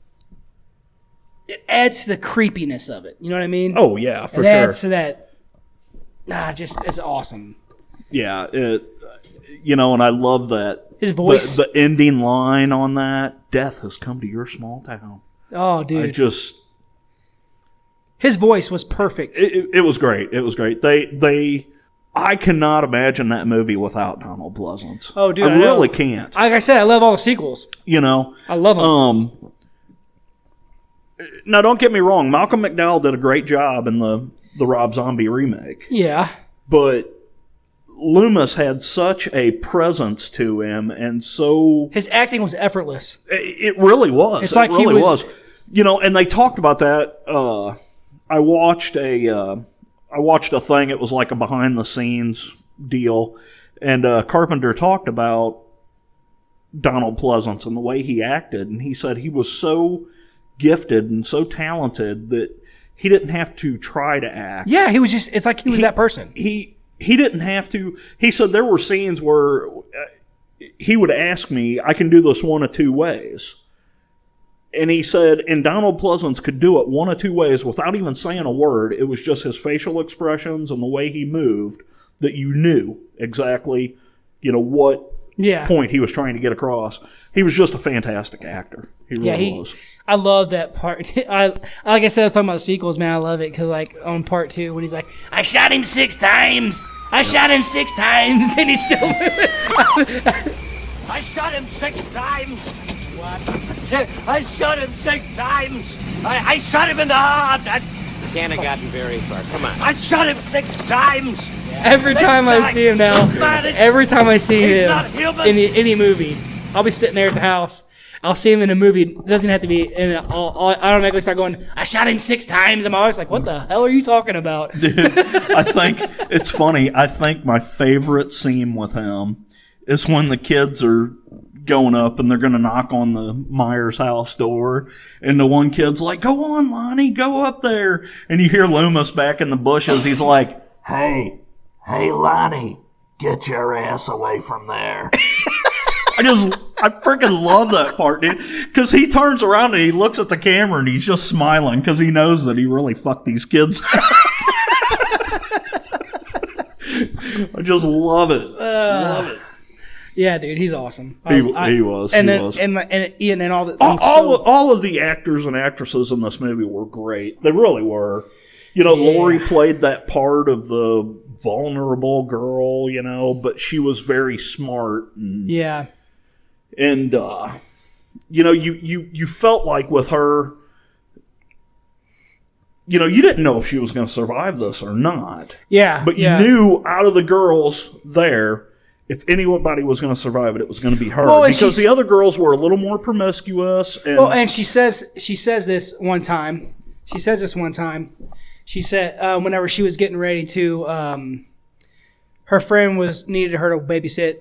it adds to the creepiness of it. You know what I mean? Oh, yeah, for it sure. It adds to that, it's awesome. Yeah, and I love that. His voice. The ending line on that, death has come to your small town. Oh, dude. His voice was perfect. It was great. It was great. I cannot imagine that movie without Donald Pleasance. Oh, dude. I really can't. Like I said, I love all the sequels. I love them. Now, don't get me wrong. Malcolm McDowell did a great job in the Rob Zombie remake. Yeah. But Loomis had such a presence to him, and so his acting was effortless. It really was. It's like really was. And they talked about that. I watched a thing. It was like a behind the scenes deal, and Carpenter talked about Donald Pleasance and the way he acted, and he said he was so gifted and so talented that he didn't have to try to act. Yeah, he was just. It's like he was that person. He didn't have to. He said there were scenes where he would ask me, I can do this one of two ways. And he said, and Donald Pleasance could do it one of two ways without even saying a word. It was just his facial expressions and the way he moved that you knew exactly, what point he was trying to get across. He was just a fantastic actor. He really was. I love that part. Like I said, I was talking about the sequels, man. I love it because, like, on part 2, when he's like, I shot him 6 times. I shot him 6 times, and he's still moving. I shot him 6 times. What? I shot him 6 times. I shot him in the heart. You can't have gotten very far. Come on. I shot him 6 times. Every time I see him now, every time I see him in any movie, I'll be sitting there at the house. I'll see him in a movie. It doesn't have to be. And I'll automatically start going, I shot him 6 times. I'm always like, what the hell are you talking about? Dude, I think it's funny. I think my favorite scene with him is when the kids are going up and they're going to knock on the Myers house door. And the one kid's like, go on, Lonnie, go up there. And you hear Loomis back in the bushes. He's like, hey, Lonnie, get your ass away from there. I freaking love that part, dude. Because he turns around and he looks at the camera and he's just smiling because he knows that he really fucked these kids. I just love it. Love it. Yeah, dude, he's awesome. He was. And he then, was. And Ian and all the all of the actors and actresses in this movie were great. They really were. Laurie played that part of the vulnerable girl, but she was very smart. And, And you felt like with her, you didn't know if she was going to survive this or not. Yeah. But you knew out of the girls there, if anybody was going to survive it, it was going to be her. Because the other girls were a little more promiscuous. And she says this one time. She said whenever she was getting ready to, her friend needed her to babysit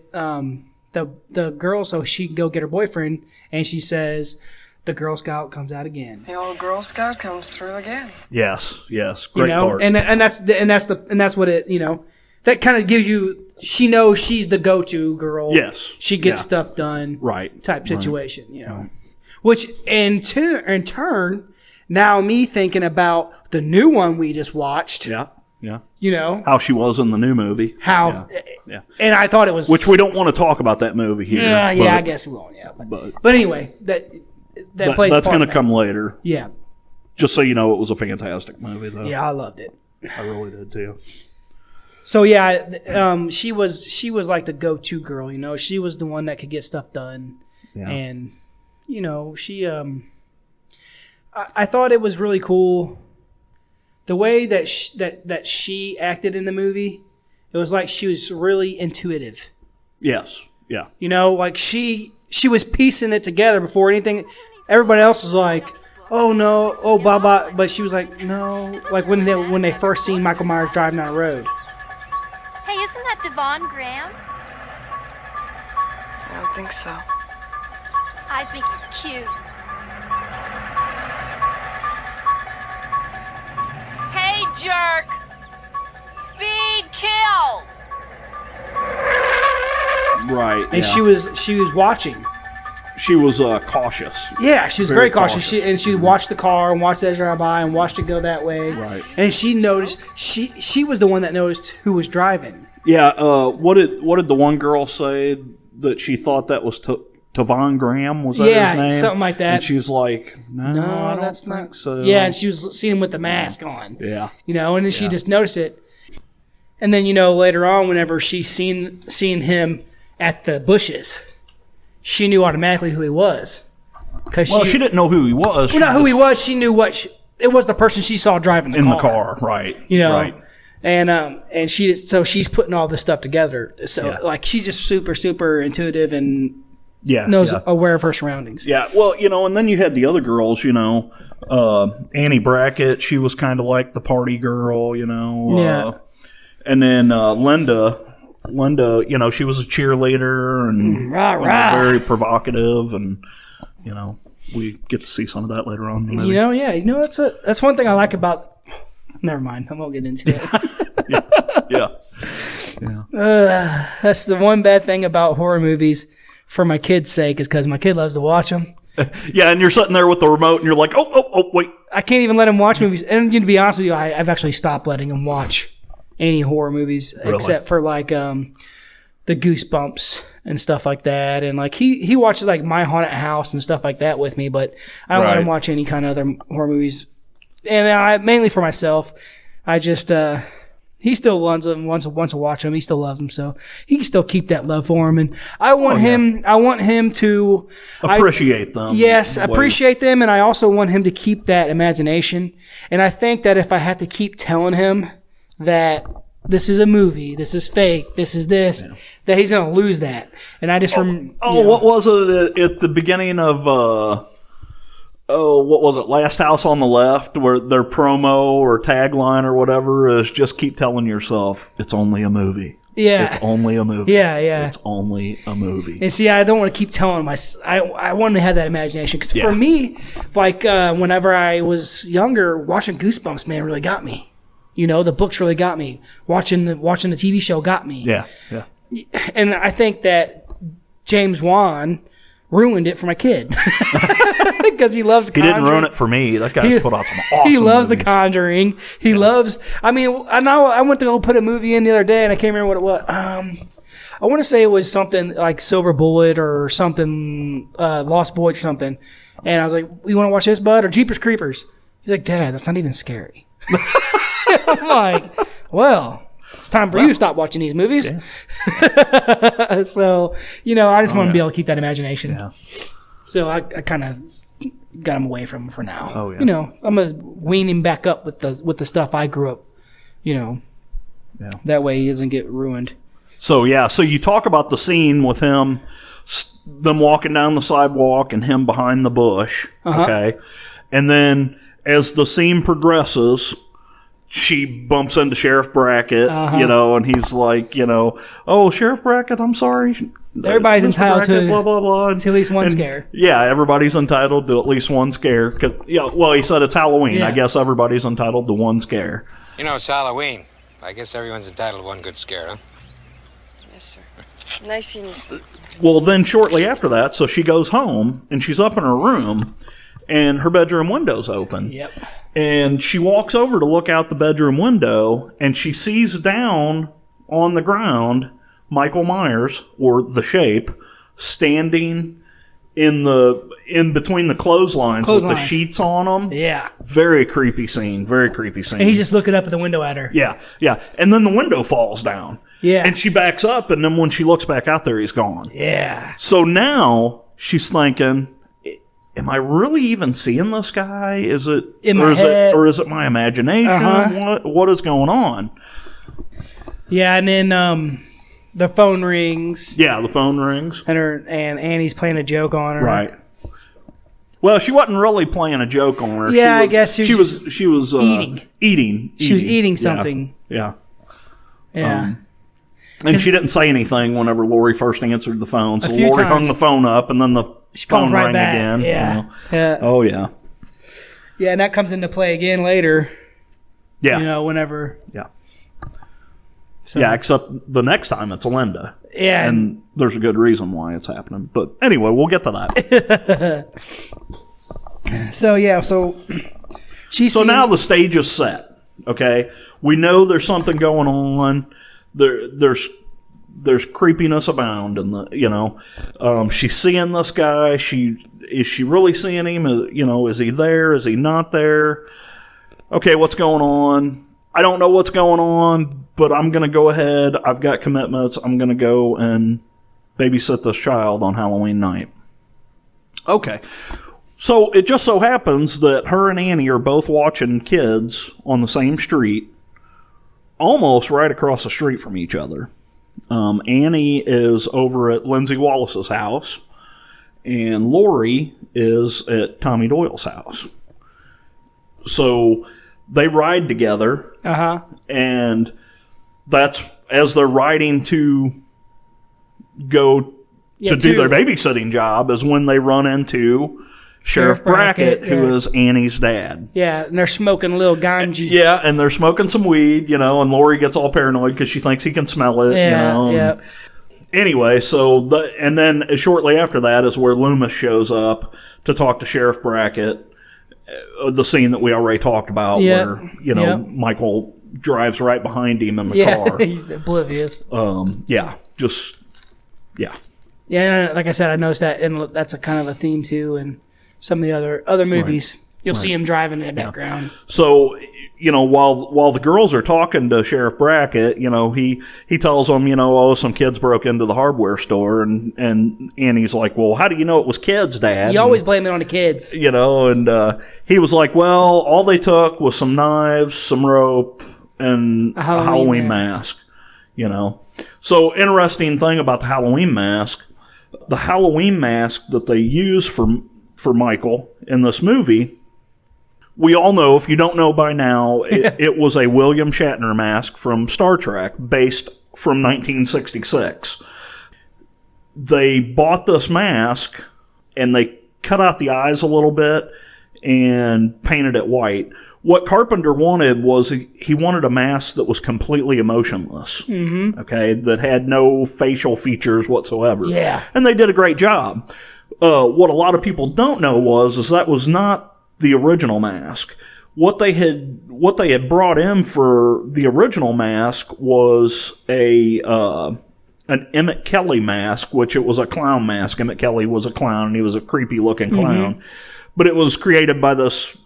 the girl so she can go get her boyfriend, and she says, the Girl Scout comes out again. The old Girl Scout comes through again. Yes, great part. And that's what it, that kind of gives you, she knows she's the go-to girl. Yes. She gets stuff done. Right. Type situation, Which in turn, now me thinking about the new one we just watched. Yeah. How she was in the new movie. Yeah. And I thought it was, which we don't want to talk about that movie here. I guess we won't. Yeah. But anyway, that plays. That's going to come later. Yeah. Just so you know, it was a fantastic movie, though. Yeah, I loved it. I really did too. So yeah, she was like the go-to girl. She was the one that could get stuff done, and she. I thought it was really cool. The way that she acted in the movie, it was like she was really intuitive. Yes. Yeah. Like she was piecing it together before anything. Everybody else was like, oh no, oh Baba, but she was like, no, like when they first seen Michael Myers driving down the road. Hey, isn't that Devon Graham? I don't think so. I think he's cute. Hey, jerk! Speed kills! Right. And she was watching. She was cautious. Yeah, she was very cautious. cautious. She watched the car and watched it drive by and watched it go that way. Right. And she noticed. She was the one that noticed who was driving. Yeah. What did the one girl say that she thought that was Tavon Graham? Was that his name? Something like that. And she's like, no, I don't that's think not so. Yeah, and she was seeing him with the mask on. Yeah. And then she just noticed it. And then later on, whenever she seen him at the bushes, she knew automatically who he was. Well, she didn't know who he was. Well, not who he was. She knew it was the person she saw driving in the car, right? Right. And she's putting all this stuff together. So like she's just super, super intuitive and aware of her surroundings. Yeah. Well, and then you had the other girls. Annie Brackett. She was kind of like the party girl. Yeah. And then Linda, she was a cheerleader and very provocative, and we get to see some of that later on. That's one thing I like about. Never mind, I won't get into it. yeah. That's the one bad thing about horror movies, for my kid's sake, is because my kid loves to watch them. Yeah, and you're sitting there with the remote, and you're like, oh, wait. I can't even let him watch movies. And to be honest with you, I've actually stopped letting him watch any horror movies except for like the Goosebumps and stuff like that, and like he watches like My Haunted House and stuff like that with me, but I don't let him watch any kind of other horror movies. And mainly for myself, I just he still wants to watch them. He still loves them, so he can still keep that love for them. And I want him to appreciate them. Yes, appreciate them, and I also want him to keep that imagination. And I think that if I have to keep telling him that this is a movie, this is fake, this is this, that he's going to lose that. And I just what was it at the beginning of what was it, Last House on the Left, where their promo or tagline or whatever is just keep telling yourself it's only a movie. Yeah. It's only a movie. Yeah. It's only a movie. And see, I don't want to keep telling him. I want him to have that imagination. Because for me, like whenever I was younger, watching Goosebumps, man, really got me. The books really got me. Watching the TV show got me. Yeah. And I think that James Wan ruined it for my kid because he loves Conjuring. He didn't ruin it for me. That guy's put out some awesome He loves movies. The Conjuring. He loves. I mean, I know I went to go put a movie in the other day, and I can't remember what it was. I want to say it was something like Silver Bullet or something, Lost Boys or something. And I was like, "You want to watch this, bud?" Or Jeepers Creepers. He's like, "Dad, that's not even scary." I'm like, well, it's time for you to stop watching these movies. Yeah. So, I just want to be able to keep that imagination. Yeah. So I kind of got him away from him for now. Oh, yeah. I'm going to wean him back up with the stuff I grew up, That way he doesn't get ruined. So you talk about the scene with him, them walking down the sidewalk and him behind the bush, okay? And then as the scene progresses, she bumps into Sheriff Brackett, and he's like, "Oh, Sheriff Brackett, I'm sorry. Everybody's entitled Brackett, to blah blah blah." at least one scare. Yeah, everybody's entitled to at least one scare. He said it's Halloween. Yeah. I guess everybody's entitled to one scare. It's Halloween. I guess everyone's entitled to one good scare, huh? Yes, sir. Nice seeing you, sir. Well, then shortly after that, so she goes home and she's up in her room, and her bedroom window's open. Yep. And she walks over to look out the bedroom window, and she sees down on the ground Michael Myers, or the Shape, standing in between the clotheslines with the sheets on them. Yeah. Very creepy scene. And he's just looking up at the window at her. Yeah. And then the window falls down. Yeah. And she backs up, and then when she looks back out there, he's gone. Yeah. So now she's thinking, am I really even seeing this guy? Is it in my head? Or is it my imagination? What is going on? Yeah, and then the phone rings. Yeah, the phone rings. And Annie's playing a joke on her. Right. Well, she wasn't really playing a joke on her. Yeah, I guess she was eating. She was eating something. Yeah. Yeah. And she didn't say anything whenever Lori first answered the phone. So few Lori times. hung the phone up, and then the phone right rang back. again. Yeah. You know. Yeah. Oh, yeah. Yeah, and that comes into play again later. Yeah. You know, whenever. Yeah. So. Yeah, except the next time it's Linda. Yeah. And there's a good reason why it's happening. But anyway, we'll get to that. So, yeah, so So now the stage is set, okay? We know there's something going on. There's creepiness abound, and she's seeing this guy. Is she really seeing him? Is he there? Is he not there? Okay, what's going on? I don't know what's going on, but I'm going to go ahead. I've got commitments. I'm going to go and babysit this child on Halloween night. Okay. So it just so happens that her and Annie are both watching kids on the same street, almost right across the street from each other. Annie is over at Lindsay Wallace's house, and Lori is at Tommy Doyle's house. So they ride together, and that's as they're riding to go to do their babysitting job is when they run into Sheriff Brackett, who is Annie's dad. Yeah, and they're smoking a little ganji. Yeah, and they're smoking some weed, and Lori gets all paranoid because she thinks he can smell it. Yeah. Anyway, and then shortly after that is where Loomis shows up to talk to Sheriff Brackett. The scene that we already talked about, where Michael drives right behind him in the car. Yeah, he's oblivious. Yeah. Yeah, like I said, I noticed that, and that's a kind of a theme too, and some of the other movies. Right. You'll see him driving in the background. So, while the girls are talking to Sheriff Brackett, he tells them, some kids broke into the hardware store, and Annie's like, well, how do you know it was kids, Dad? You always blame it on the kids. And he was like, well, all they took was some knives, some rope, and a Halloween mask. So, interesting thing about the Halloween mask that they use for Michael in this movie, we all know, if you don't know by now, it was a William Shatner mask from Star Trek, based from 1966. They bought this mask, and they cut out the eyes a little bit and painted it white. What Carpenter wanted was he wanted a mask that was completely emotionless, okay, that had no facial features whatsoever. Yeah. And they did a great job. What a lot of people don't know is that was not the original mask. What they had brought in for the original mask was an Emmett Kelly mask, which it was a clown mask. Emmett Kelly was a clown, and he was a creepy looking clown. But it was created by this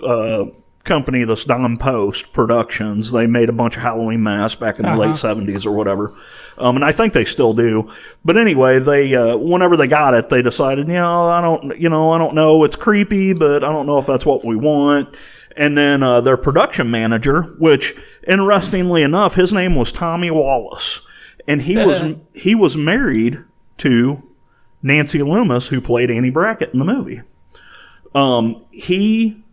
company, this Don Post Productions. They made a bunch of Halloween masks back in the late 70s or whatever. And I think they still do. But anyway, they whenever they got it, they decided, I don't know, it's creepy, but I don't know if that's what we want. And then their production manager, which interestingly enough, his name was Tommy Wallace, and he was married to Nancy Loomis, who played Annie Brackett in the movie. He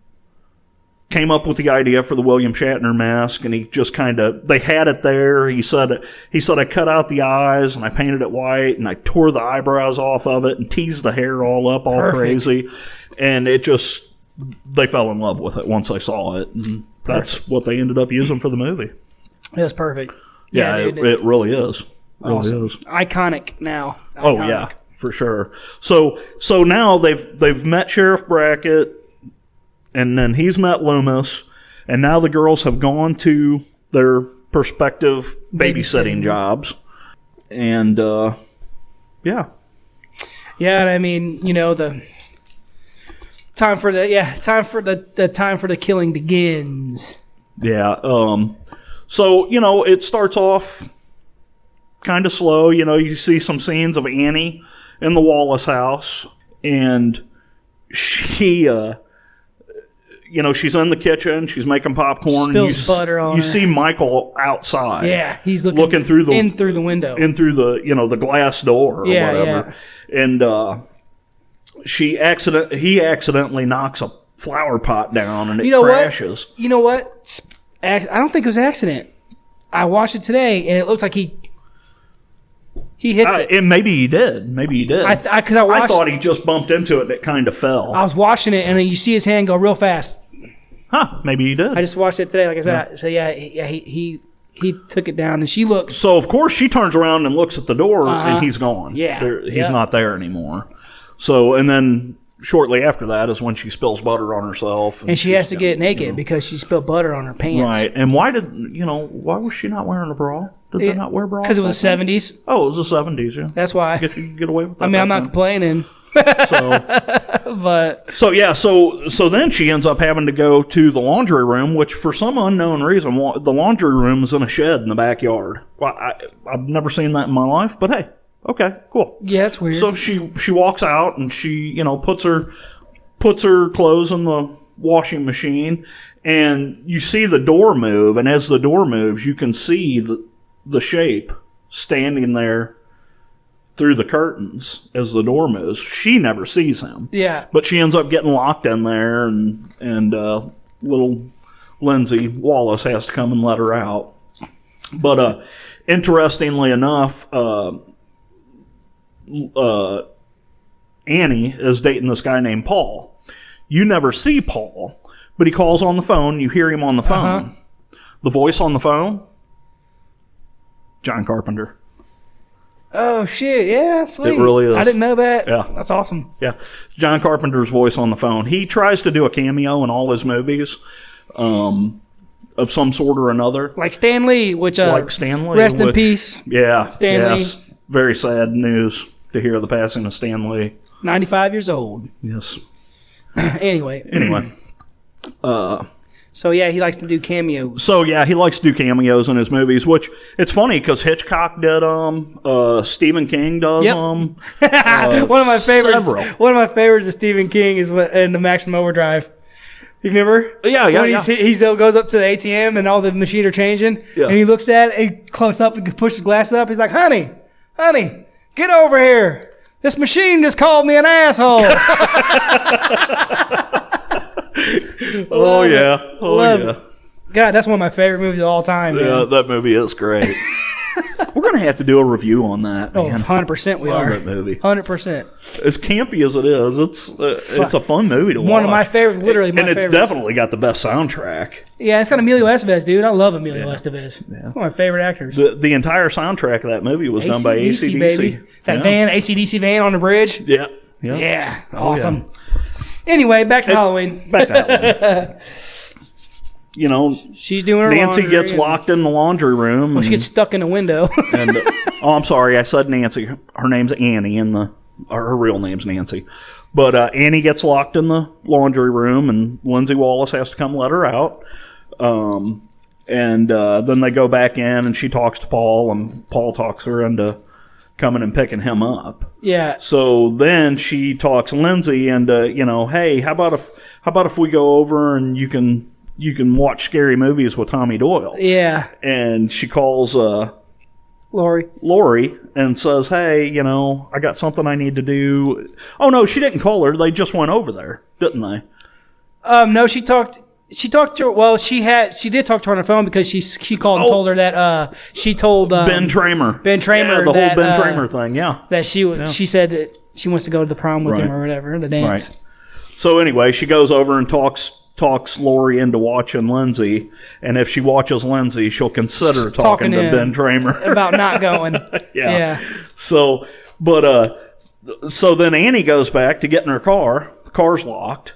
came up with the idea for the William Shatner mask, and he just they had it there. He said, I cut out the eyes and I painted it white and I tore the eyebrows off of it and teased the hair all up, all crazy. And they fell in love with it once they saw it. And that's what they ended up using for the movie. That's perfect. Yeah, it really is. Awesome. Really is. Iconic now. Iconic. Oh yeah, for sure. So now they've met Sheriff Brackett, and then he's met Loomis, and now the girls have gone to their prospective babysitting jobs, and yeah. Yeah, and I mean, the time for the killing begins. Yeah. So, it starts off kind of slow. You see some scenes of Annie in the Wallace house, and she, she's in the kitchen. She's making popcorn. Spills butter on her. You see Michael outside. Yeah, he's looking through the window, in through the the glass door or whatever. Yeah. And he accidentally knocks a flower pot down and it crashes. You know what? I don't think it was an accident. I watched it today, and it looks like he hits it. And maybe he did. I thought he just bumped into it and it kind of fell. I was watching it, and then you see his hand go real fast. Huh? Maybe he did. I just watched it today, like I said. He took it down, and she looks. So of course she turns around and looks at the door, and he's gone. Yeah, he's not there anymore. So and then shortly after that is when she spills butter on herself, and she has to get naked because she spilled butter on her pants. Right. And why was she not wearing a bra? Did they not wear bras? Because it was the 70s. Oh, it was the 70s. Yeah, that's why. You get away with that. I mean, I'm not complaining. So then she ends up having to go to the laundry room, which for some unknown reason, the laundry room is in a shed in the backyard. Well, I've never seen that in my life, but hey, okay, cool. Yeah, it's weird. So she walks out and she puts her clothes in the washing machine, and you see the door move, and as the door moves, you can see the shape standing there through the curtains as the door moves. She never sees him. Yeah. But she ends up getting locked in there, and little Lindsay Wallace has to come and let her out. But interestingly enough, Annie is dating this guy named Paul. You never see Paul, but he calls on the phone. You hear him on the phone. The voice on the phone, John Carpenter. Oh, shit. Yeah, sweet. It really is. I didn't know that. Yeah. That's awesome. Yeah. John Carpenter's voice on the phone. He tries to do a cameo in all his movies of some sort or another. Like Stan Lee, which rest in peace. Yeah. Stan Lee. Very sad news to hear the passing of Stan Lee. 95 years old. Yes. Anyway. So, yeah, he likes to do cameos. So, yeah, he likes to do cameos in his movies, which it's funny because Hitchcock did Stephen King does one of my favorites. Several. One of my favorites of Stephen King is in the Maximum Overdrive. You remember? Yeah. When he goes up to the ATM and all the machines are changing, and he looks at it close up and pushes the glass up. He's like, honey, get over here. This machine just called me an asshole. Oh, yeah. God, that's one of my favorite movies of all time. Yeah, man. that movie is great. We're going to have to do a review on that, man. 100% we Love are. that movie. 100%. As campy as it is, it's a fun movie to watch. One of my favorites, literally my favorites. And favorites. it's definitely got the best soundtrack. Yeah, it's got Emilio Estevez, dude. I love Emilio Estevez. Yeah. One of my favorite actors. The entire soundtrack of that movie was done by AC/DC. Baby. That van, AC/DC van on the bridge. Yeah. Yeah. Awesome. Yeah. Anyway, back to Halloween. She's doing her Nancy laundry gets locked in the laundry room. Well, she gets stuck in a window. I'm sorry, I said Nancy. Her name's Annie, her real name's Nancy. But Annie gets locked in the laundry room, and Lindsay Wallace has to come let her out. Then they go back in, and she talks to Paul, and Paul talks her into coming and picking him up. Yeah. So then she talks Lindsay into, hey, how about if we go over and you can watch scary movies with Tommy Doyle. Yeah. And she calls Lori and says, hey, I got something I need to do. Oh, no, she didn't call her. They just went over there, didn't they? No, she talked to her. Well, she did talk to her on the phone because she called and told her that she told Ben Tramer. Yeah, the whole Ben Tramer thing, yeah. That she said that she wants to go to the prom with him or whatever, the dance. Right. So anyway, she goes over and talks Lori into watching Lindsay, and if she watches Lindsay, she'll consider talking to Ben Tramer about not going. Yeah. So then Annie goes back to get in her car. The car's locked.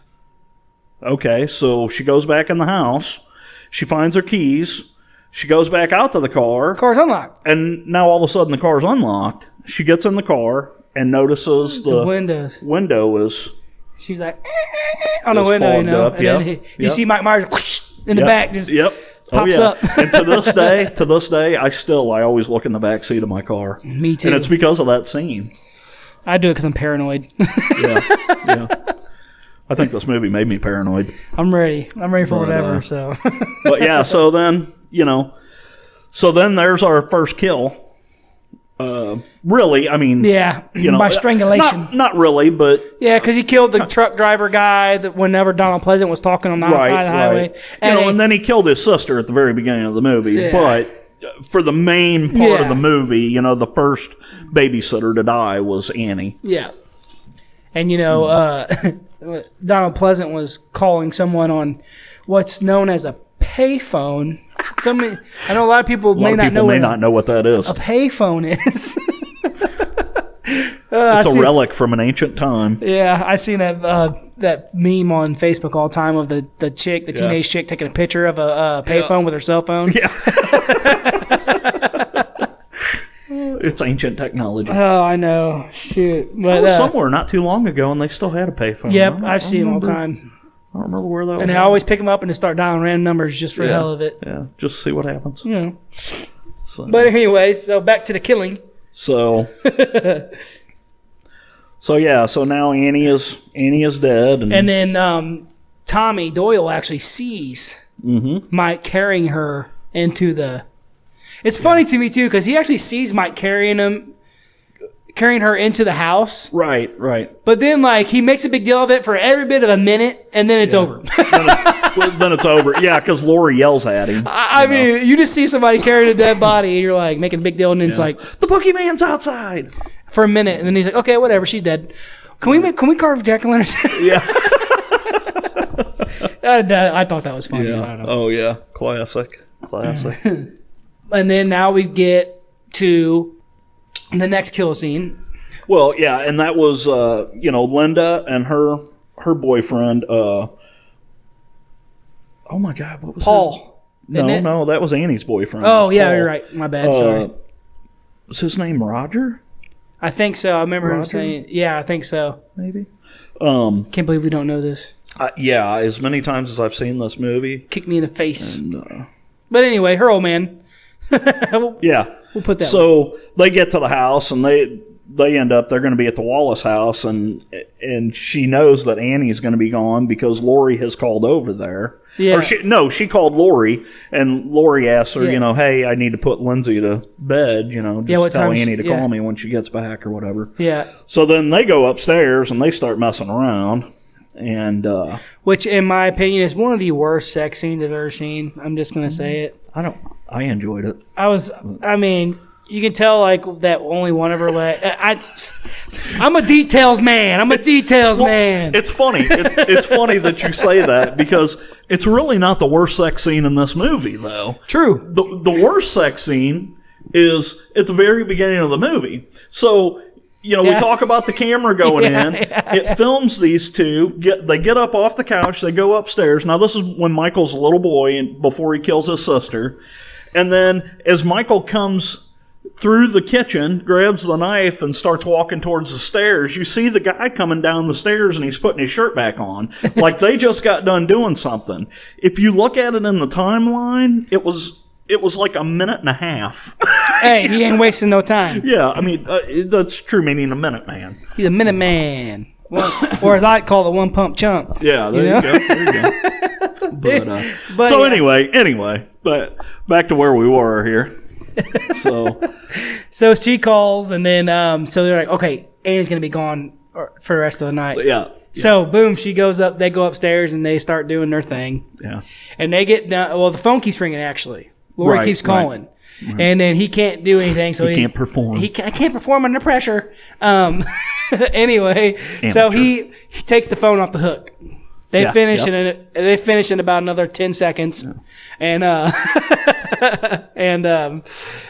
Okay, so she goes back in the house. She finds her keys. She goes back out to the car. The car's unlocked. And now all of a sudden the car's unlocked. She gets in the car and notices the window is... She's like, on the window, up, and then you see Mike Myers in the back just pops up. And to this day, I always look in the back seat of my car. Me too. And it's because of that scene. I do it because I'm paranoid. Yeah. I think this movie made me paranoid. I'm ready for whatever. So. But yeah, so then there's our first kill. Really, I mean, Yeah, you know, by strangulation. Not really, but Yeah, because he killed the truck driver guy that whenever Donald Pleasant was talking on the highway. And then he killed his sister at the very beginning of the movie. Yeah. But for the main part of the movie, you know, the first babysitter to die was Annie. Yeah. And, you know, Donald Pleasant was calling someone on what's known as a payphone. I know a lot of people may not know what that is. A payphone is. It's a relic from an ancient time. Yeah, I seen that meme on Facebook all the time of the teenage chick taking a picture of a payphone with her cell phone. Yeah. It's ancient technology. Oh, I know. Shoot. But, I was somewhere not too long ago, and they still had a payphone. Yep, I've seen them all the time. I don't remember where that was. And they always pick them up and just start dialing random numbers just for the hell of it. Yeah, just to see what happens. You know. But anyways, so back to the killing. So, so now Annie is dead, and then Tommy Doyle actually sees Mike carrying her into the. It's funny to me too because he actually sees Mike carrying her into the house. Right. But then, like, he makes a big deal of it for every bit of a minute, and then it's over. then it's over. Yeah, because Lori yells at him. I mean, you just see somebody carrying a dead body, and you're like making a big deal, and then it's like the boogeyman's outside for a minute, and then he's like, okay, whatever, she's dead. Can we carve jack-o'-lanterns? Yeah. I thought that was funny. Yeah. I don't know. Oh yeah, classic. And then now we get to the next kill scene. Well, yeah, and that was Linda and her boyfriend. Oh my God, what was Paul? No, that was Annie's boyfriend. Oh yeah, you're right. My bad. Sorry. Was his name Roger? I think so. I remember him saying. Yeah, I think so. Maybe. Can't believe we don't know this. Yeah, as many times as I've seen this movie, kicked me in the face. And, but anyway, her old man. Yeah. We'll put that. So they get to the house and they end up they're going to be at the Wallace house and she knows that Annie's going to be gone because Lori has called over there. Yeah. Or she called Lori and Lori asked her, hey, I need to put Lindsay to bed, just tell Annie to call me when she gets back or whatever. Yeah. So then they go upstairs and they start messing around. And which, in my opinion, is one of the worst sex scenes I've ever seen. I'm just gonna say it. I enjoyed it. I mean, you can tell like that only one of her legs. I'm a details man. Man. It's funny. It's funny that you say that because it's really not the worst sex scene in this movie, though. True. The worst sex scene is at the very beginning of the movie. So. We talk about the camera going in. It films these two. They get up off the couch. They go upstairs. Now, this is when Michael's a little boy and before he kills his sister. And then as Michael comes through the kitchen, grabs the knife, and starts walking towards the stairs, you see the guy coming down the stairs and he's putting his shirt back on. Like they just got done doing something. If you look at it in the timeline, it was like a minute and a half. Hey, he ain't wasting no time. Yeah, I mean, that's true meaning a minute man. He's a minute man. Or as I call it, one pump chump. Yeah, there you go. There you go. But so anyway, but back to where we were here. So she calls, and then so they're like, okay, Annie's going to be gone for the rest of the night. Yeah. So, boom, she goes up, they go upstairs, and they start doing their thing. Yeah. And they get down, well, the phone keeps ringing, actually. Lori keeps calling. Right. And then he can't do anything. So he can't perform. I can't perform under pressure. Anyway, Amateur. So he takes the phone off the hook. They finish in about another 10 seconds. Yeah. And then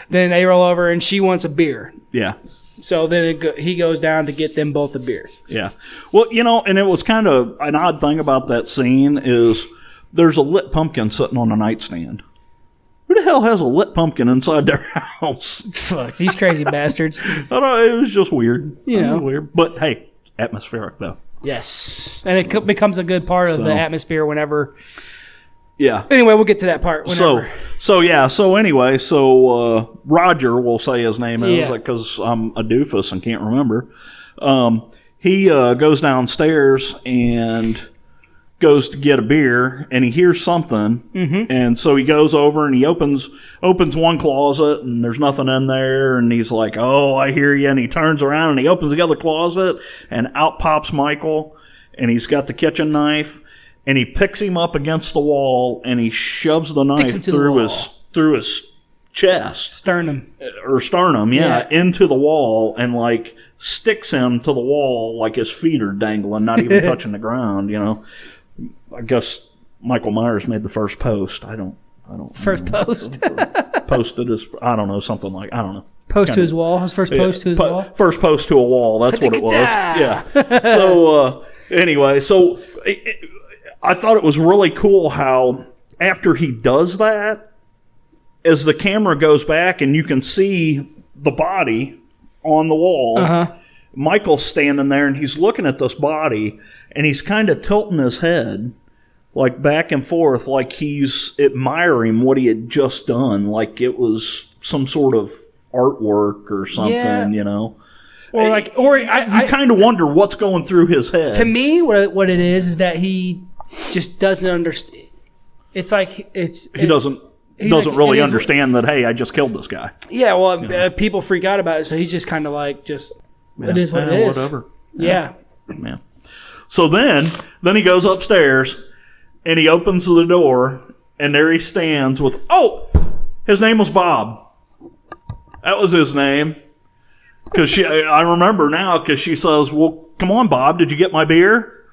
they roll over, and she wants a beer. Yeah. So then he goes down to get them both a beer. Yeah. Well, and it was kind of an odd thing about that scene is there's a lit pumpkin sitting on a nightstand. Who the hell has a lit pumpkin inside their house? Fuck, these crazy bastards. I don't know, it was just weird. Weird. But hey, atmospheric though. Yes. And it becomes a good part of the atmosphere whenever. Yeah. Anyway, we'll get to that part whenever. So anyway, Roger, we'll say his name is, because I'm a doofus and can't remember. He goes downstairs and goes to get a beer and he hears something, and so he goes over and he opens one closet and there's nothing in there, and he's like, "Oh, I hear you," and he turns around and he opens the other closet and out pops Michael, and he's got the kitchen knife, and he picks him up against the wall and he shoves the knife through his chest, sternum, into the wall, and like sticks him to the wall like his feet are dangling, not even touching the ground, you know. I guess Michael Myers made the first post. I don't First post? Posted his, I don't know, something like, I don't know. Post to his wall? His first post to his wall? First post to a wall, that's what it was. Yeah. So, anyway, so I thought it was really cool how after he does that, as the camera goes back and you can see the body on the wall, Michael's standing there and he's looking at this body and he's kind of tilting his head like back and forth, like he's admiring what he had just done, like it was some sort of artwork or something, you know. Or like, I kind of wonder what's going through his head. To me, what it is that he just doesn't understand. It's like he doesn't really understand that. Hey, I just killed this guy. Yeah, well, people freak out about it, so he's just kind of like, it is what it is. Whatever. Yeah. Man. So then he goes upstairs and he opens the door and there he stands with, his name was Bob. That was his name. I remember now because she says, "Well, come on, Bob, did you get my beer?"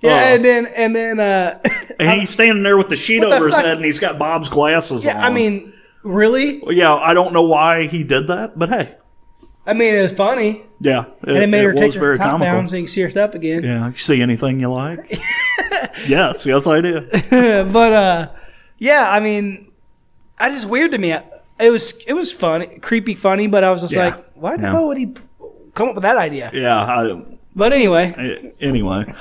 Yeah, and then and he's standing there with the sheet over his head and he's got Bob's glasses on. Yeah, I mean, really? Well, yeah, I don't know why he did that, but hey. I mean, it was funny. Yeah. And it made her take her top down so you can see her stuff again. Yeah. You see anything you like? Yes, I did. But, yeah, I mean, it's just weird to me. It was funny, creepy funny, but I was just like, why the hell would he come up with that idea? Yeah. But anyway.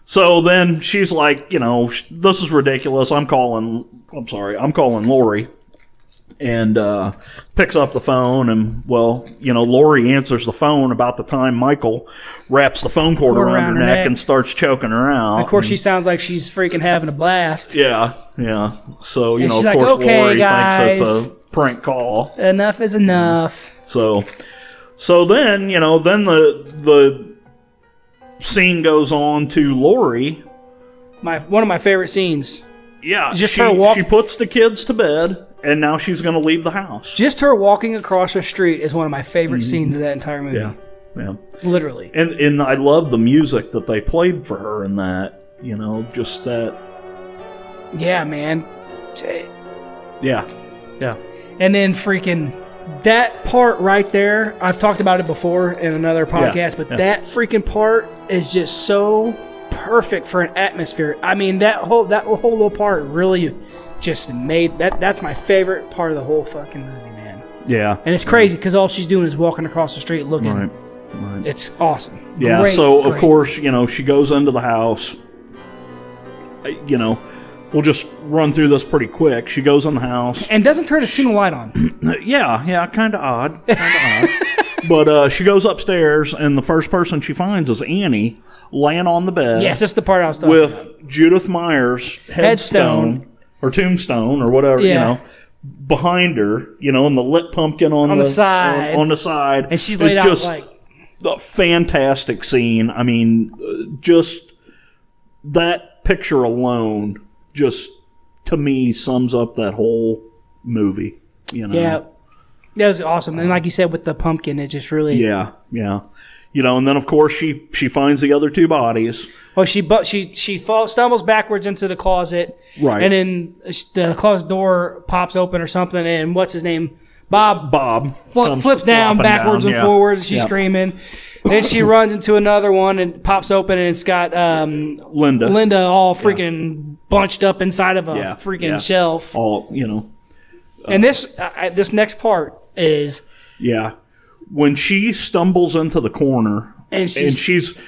So then she's like, you know, this is ridiculous. I'm calling Lori. And picks up the phone, and, well, you know, Lori answers the phone about the time Michael wraps the phone cord around her neck and starts choking her out. And of course, she sounds like she's freaking having a blast. Yeah. So, you know, of like, course, okay, Lori guys, thinks it's a prank call. Enough is enough. So then, you know, then the scene goes on to Lori. One of my favorite scenes. Yeah. Just her she puts the kids to bed. And now she's going to leave the house. Just her walking across the street is one of my favorite scenes of that entire movie. Yeah. Literally. And I love the music that they played for her in that. You know, just that. Yeah, man. Yeah. And then freaking that part right there, I've talked about it before in another podcast, but that freaking part is just so perfect for an atmosphere. I mean, that whole little part really just made that's my favorite part of the whole fucking movie, man. Yeah. And it's crazy because all she's doing is walking across the street looking. Right. It's awesome. Yeah. Of course, you know, she goes into the house. You know, we'll just run through this pretty quick. She goes in the house and doesn't turn a single light on. Yeah, kind of odd. But she goes upstairs, and the first person she finds is Annie laying on the bed. Yes, that's the part I was talking about. With Judith Myers' headstone. Or tombstone, or whatever, you know, behind her, you know, and the lit pumpkin on the side. On the side. And she's laid out like... a fantastic scene. I mean, just that picture alone just, to me, sums up that whole movie, you know. Yeah, that was awesome. And like you said, with the pumpkin, it just really... Yeah. You know, and then, of course, she finds the other two bodies. Well, she stumbles backwards into the closet. Right. And then the closet door pops open or something, and what's his name? Bob flips down backwards and forwards, and she's screaming. Then she runs into another one and pops open, and it's got Linda all freaking bunched up inside of a freaking shelf. All, you know. And this next part is... Yeah. When she stumbles into the corner and she's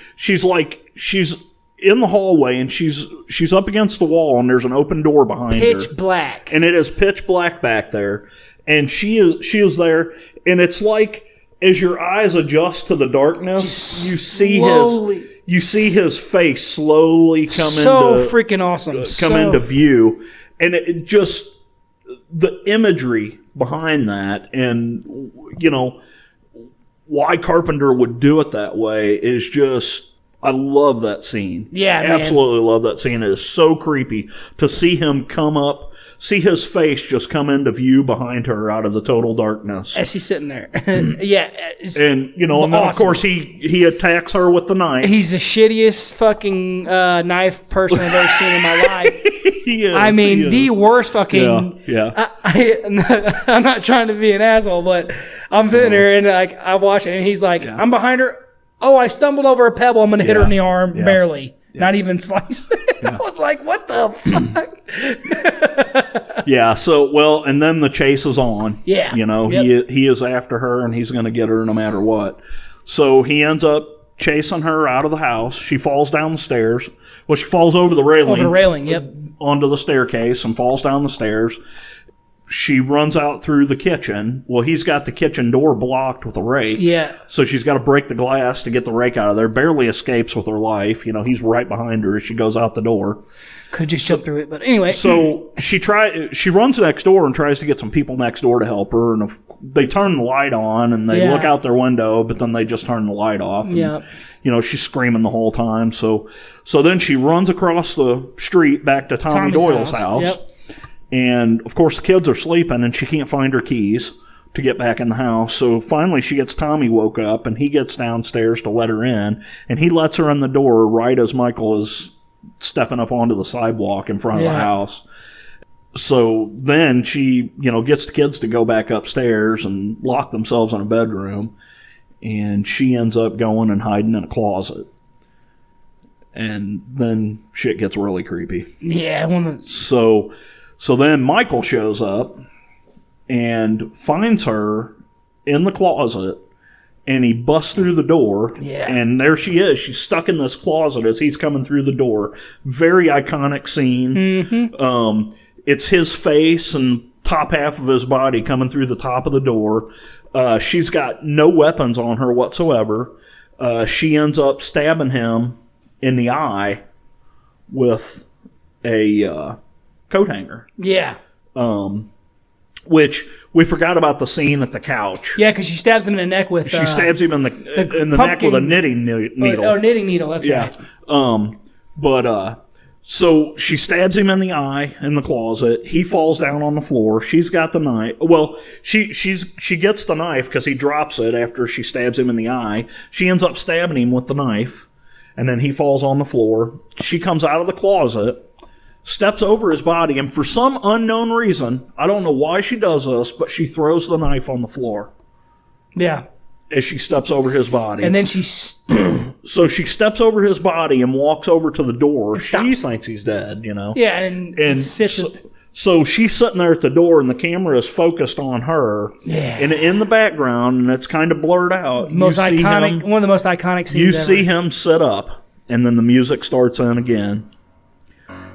in the hallway and she's up against the wall and there's an open door behind her. Pitch black. And it is pitch black back there. And she is there, and it's like as your eyes adjust to the darkness, you you see his face slowly come freaking awesome. into view, and it just the imagery behind that, and why Carpenter would do it that way is just. I love that scene. Yeah, absolutely love that scene. It is so creepy to see him come up, see his face just come into view behind her out of the total darkness as he's sitting there. Yeah, and and then of course he attacks her with the knife. He's the shittiest fucking knife person I've ever seen in my life. He is. I mean, the worst fucking. Yeah. I'm not trying to be an asshole, but I'm sitting there and I watch it, and he's like, I'm behind her. Oh, I stumbled over a pebble. I'm going to hit her in the arm, barely. Yeah. Not even slice. I was like, what the fuck? Yeah, so, and then the chase is on. Yeah. He is after her, and he's going to get her no matter what. So he ends up chasing her out of the house. She falls down the stairs. Well, she falls over the railing. Over the railing, yep. Onto the staircase and falls down the stairs. She runs out through the kitchen. Well, he's got the kitchen door blocked with a rake. Yeah. So she's got to break the glass to get the rake out of there. Barely escapes with her life. He's right behind her as she goes out the door. Could just jump through it, but anyway. So she runs next door and tries to get some people next door to help her. And they turn the light on and they look out their window, but then they just turn the light off. And, yeah. She's screaming the whole time. So then she runs across the street back to Tommy Doyle's house. Yep. And, of course, the kids are sleeping, and she can't find her keys to get back in the house. So finally she gets Tommy woke up, and he gets downstairs to let her in. And he lets her in the door right as Michael is stepping up onto the sidewalk in front of the house. So then she, gets the kids to go back upstairs and lock themselves in a bedroom. And she ends up going and hiding in a closet. And then shit gets really creepy. Yeah. So then Michael shows up and finds her in the closet, and he busts through the door. Yeah. And there she is. She's stuck in this closet as he's coming through the door. Very iconic scene. Mm-hmm. It's his face and top half of his body coming through the top of the door. She's got no weapons on her whatsoever. She ends up stabbing him in the eye with a coat hanger. Yeah. Which we forgot about the scene at the couch. Yeah, because she stabs him in the neck with. She stabs him in the neck with a knitting needle. Oh, knitting needle. That's right. So she stabs him in the eye in the closet. He falls down on the floor. She's got the knife. Well, she gets the knife because he drops it after she stabs him in the eye. She ends up stabbing him with the knife, and then he falls on the floor. She comes out of the closet, steps over his body, and for some unknown reason, I don't know why she does this, but she throws the knife on the floor. Yeah. As she steps over his body. And then so she steps over his body and walks over to the door. She thinks he's dead, Yeah, and sits so she's sitting there at the door, and the camera is focused on her. Yeah. And in the background, and it's kind of blurred out. One of the most iconic scenes You ever. see him sit up, and then the music starts in again.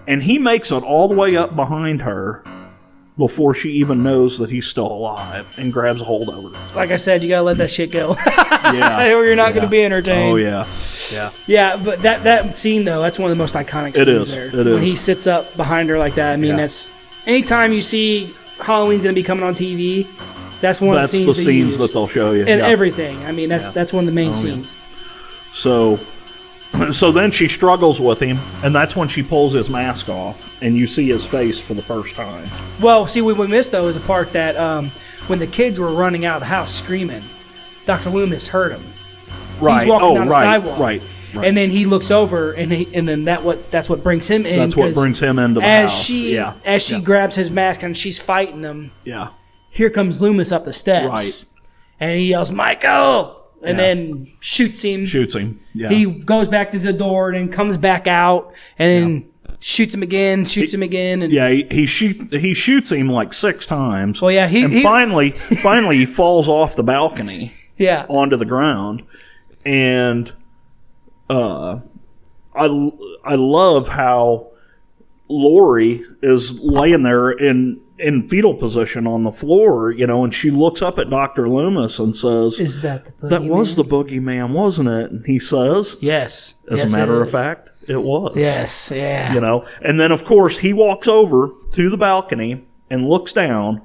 And he makes it all the way up behind her before she even knows that he's still alive, and grabs a hold of her. Like I said, you gotta let that shit go. Yeah. Or you're not gonna be entertained. Oh, yeah. Yeah. Yeah, but that scene, though, that's one of the most iconic scenes there. It is. When he sits up behind her like that. I mean, that's... Anytime you see Halloween's gonna be coming on TV, that's one of the scenes That's the scenes that they'll show you. And everything. I mean, that's one of the main scenes. Yeah. So then she struggles with him, and that's when she pulls his mask off, and you see his face for the first time. Well, see, what we missed, though, is a part that when the kids were running out of the house screaming, Dr. Loomis heard him. Right. He's walking down the sidewalk. Right. And then he looks over, and then that's what brings him in. That's what brings him into the house. As she grabs his mask and she's fighting him, here comes Loomis up the steps. Right. And he yells, "Michael!" And then shoots him. Yeah. He goes back to the door and then comes back out and then shoots him again. And he shoots him like 6 times. Well, yeah, finally he falls off the balcony. Yeah. Onto the ground, and I love how Lori is laying there in fetal position on the floor, and she looks up at Dr. Loomis and says, "Is that the boogeyman?" That was the boogeyman, wasn't it? And he says, "Yes." As a matter of fact, it was. Yes, yeah. And then, of course, he walks over to the balcony and looks down,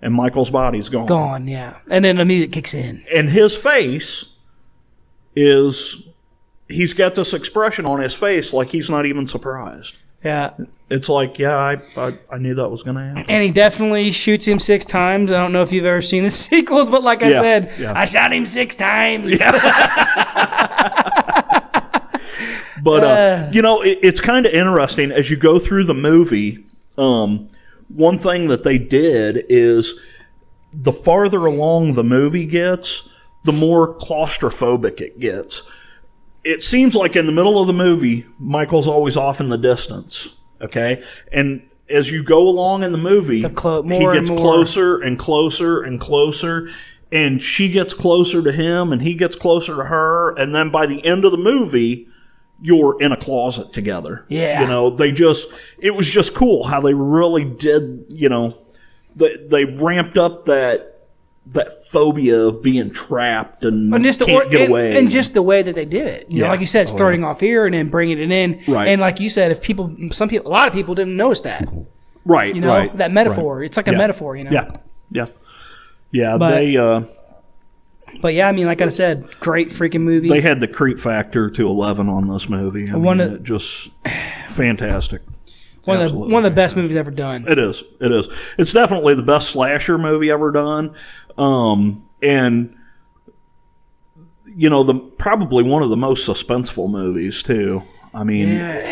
and Michael's body's gone. Gone, yeah. And then the music kicks in. And his face he's got this expression on his face like he's not even surprised. Yeah. It's like, I knew that was going to happen. And he definitely shoots him 6 times. I don't know if you've ever seen the sequels, but like I said, I shot him 6 times. Yeah. But, it's kind of interesting as you go through the movie. One thing that they did is the farther along the movie gets, the more claustrophobic it gets. It seems like in the middle of the movie, Michael's always off in the distance, okay? And as you go along in the movie, he gets closer and closer and closer, and she gets closer to him, and he gets closer to her, and then by the end of the movie, you're in a closet together. Yeah. It was just cool how they really did, they ramped up that phobia of being trapped and just can't get away. And just the way that they did it. Like you said, starting off here and then bringing it in. Right. And like you said, a lot of people didn't notice that. Right, right. That metaphor. Right. It's like a metaphor, Yeah, yeah. But yeah, I mean, like I said, great freaking movie. They had the creep factor to 11 on this movie. Just fantastic. One of the best movies ever done. It is. It's definitely the best slasher movie ever done. And probably one of the most suspenseful movies too. I mean,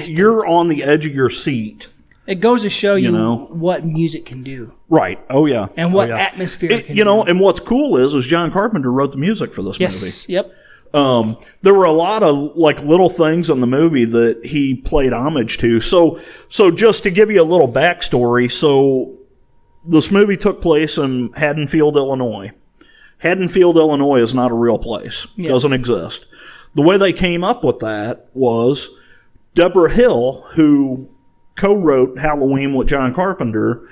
you're on the edge of your seat. It goes to show you what music can do. Right. Oh yeah. And what atmosphere can do. And what's cool is John Carpenter wrote the music for this movie. Yes. Yep. There were a lot of little things in the movie that he played homage to. So just to give you a little backstory, so this movie took place in Haddonfield, Illinois. Haddonfield, Illinois is not a real place. It doesn't exist. The way they came up with that was Deborah Hill, who co-wrote Halloween with John Carpenter,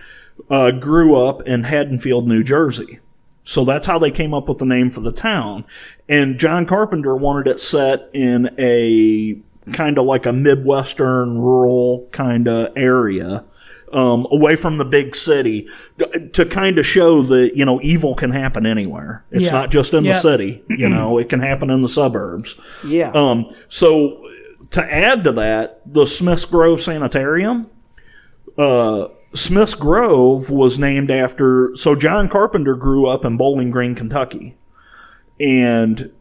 grew up in Haddonfield, New Jersey. So that's how they came up with the name for the town. And John Carpenter wanted it set in a kind of like a Midwestern rural kind of area, away from the big city, to kind of show that, evil can happen anywhere. It's not just in the city, it can happen in the suburbs. Yeah. So to add to that, the Smiths Grove Sanitarium, Smiths Grove was named after... So John Carpenter grew up in Bowling Green, Kentucky. And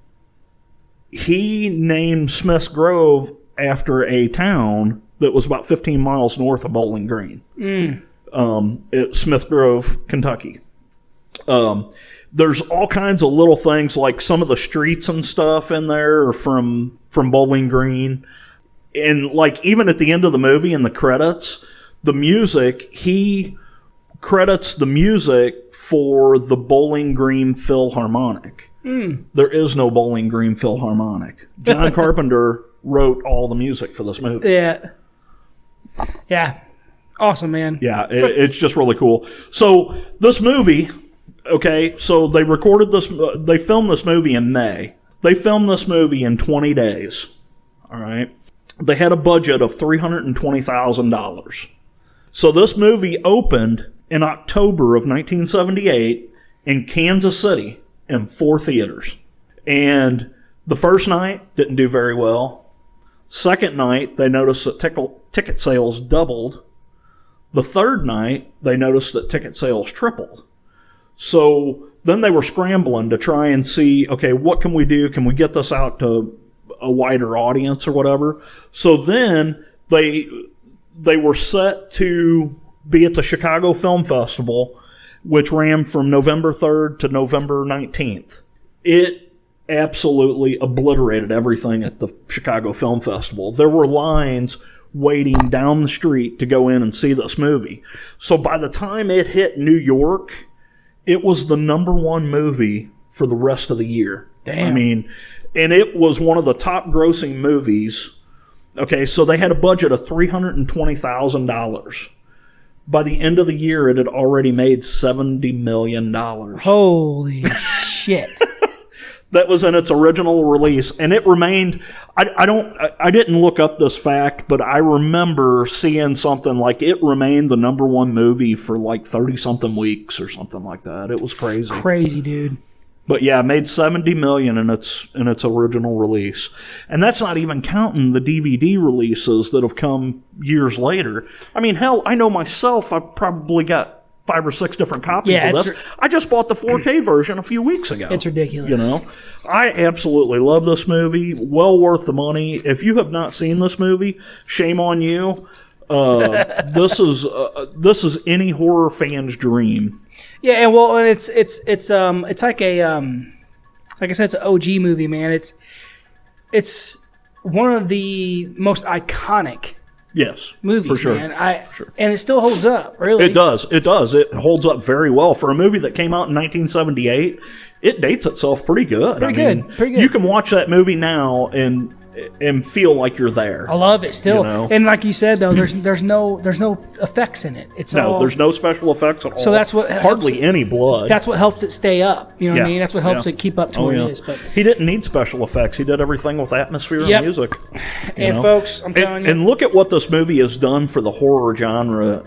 he named Smiths Grove after a town that was about 15 miles north of Bowling Green. Smith Grove, Kentucky. There's all kinds of little things, like some of the streets and stuff in there are from Bowling Green. And even at the end of the movie in the credits... The music, he credits the music for the Bowling Green Philharmonic. There is no Bowling Green Philharmonic. John Carpenter wrote all the music for this movie. Yeah. Yeah. Awesome, man. Yeah, it's just really cool. So this movie, so they recorded this, they filmed this movie in May. They filmed this movie in 20 days. All right. They had a budget of $320,000. So this movie opened in October of 1978 in Kansas City in 4 theaters. And the first night didn't do very well. Second night, they noticed that ticket sales doubled. The third night, they noticed that ticket sales tripled. So then they were scrambling to try and see, what can we do? Can we get this out to a wider audience or whatever? So then they were set to be at the Chicago Film Festival, which ran from November 3rd to November 19th. It absolutely obliterated everything at the Chicago Film Festival. There were lines waiting down the street to go in and see this movie. So by the time it hit New York, it was the #1 movie for the rest of the year. Damn. I mean, and it was one of the top grossing movies Okay, so they had a budget of $320,000. By the end of the year, it had already made $70 million. Holy shit. That was in its original release, and it remained. I didn't look up this fact, but I remember seeing something like it remained the number one movie for like 30-something weeks or something like that. It was crazy. Crazy, dude. But yeah, it made $70 million in its original release, and that's not even counting the DVD releases that have come years later. I mean, hell, I know myself. I've probably got 5 or 6 different copies of this. I just bought the 4K version a few weeks ago. It's ridiculous. You know, I absolutely love this movie. Well worth the money. If you have not seen this movie, shame on you. This is any horror fan's dream. Yeah, and well, and it's like a like I said, it's an OG movie, man. It's one of the most iconic movies, for sure. Man. And it still holds up, really. It does. It holds up very well for a movie that came out in 1978. It dates itself pretty good. Pretty good. You can watch that movie now and feel like you're there. I love it still. You know? And like you said though, there's no effects in it. There's no special effects at all. So that's what hardly any blood. That's what helps it stay up. You know what I mean? That's what helps it keep up to where it is. But he didn't need special effects. He did everything with atmosphere and music. And folks, I'm telling you. And look at what this movie has done for the horror genre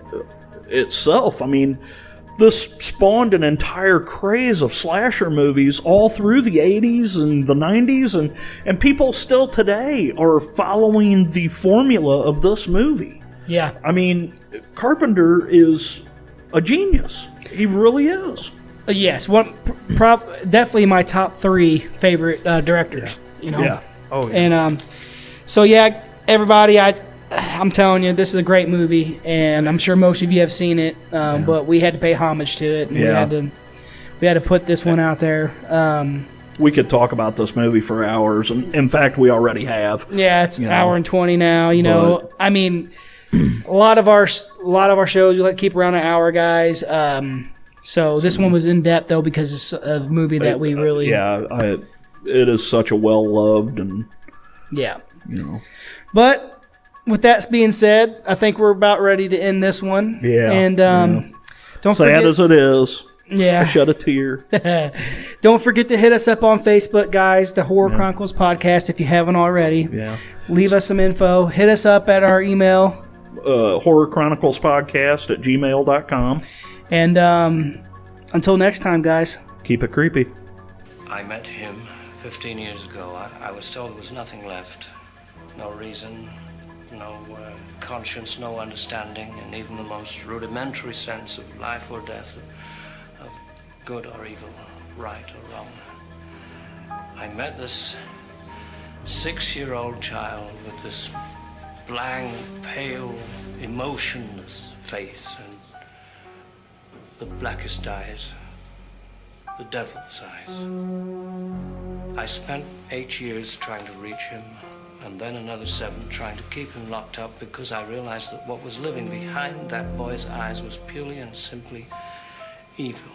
itself. I mean, this spawned an entire craze of slasher movies all through the 80s and the 90s, and people still today are following the formula of this movie. Yeah. I mean, Carpenter is a genius. He really is. Yes, definitely my top 3 favorite directors. You know. Yeah. Oh yeah. And so yeah, everybody, I'm telling you, this is a great movie, and I'm sure most of you have seen it. But we had to pay homage to it, and we had to put this one out there. We could talk about this movie for hours, and in fact, we already have. Yeah, it's an hour and 20 now. You know, I mean, a lot of our shows we like to keep around an hour, guys. So this one was in depth though because it's a movie that we really. It is such a well loved and. Yeah. You know. But. With that being said, I think we're about ready to end this one. Yeah. And don't forget. Sad as it is. Yeah. I shed a tear. Don't forget to hit us up on Facebook, guys, the Horror Chronicles Podcast, if you haven't already. Yeah. Leave us some info. Hit us up at our email. horrorchroniclespodcast@gmail.com. And until next time, guys. Keep it creepy. I met him 15 years ago. I was told there was nothing left. No reason. No conscience, no understanding, and even the most rudimentary sense of life or death, of good or evil, right or wrong. I met this 6-year-old child with this blank, pale, emotionless face and the blackest eyes, the devil's eyes. I spent 8 years trying to reach him, and then another 7 trying to keep him locked up because I realized that what was living behind that boy's eyes was purely and simply evil.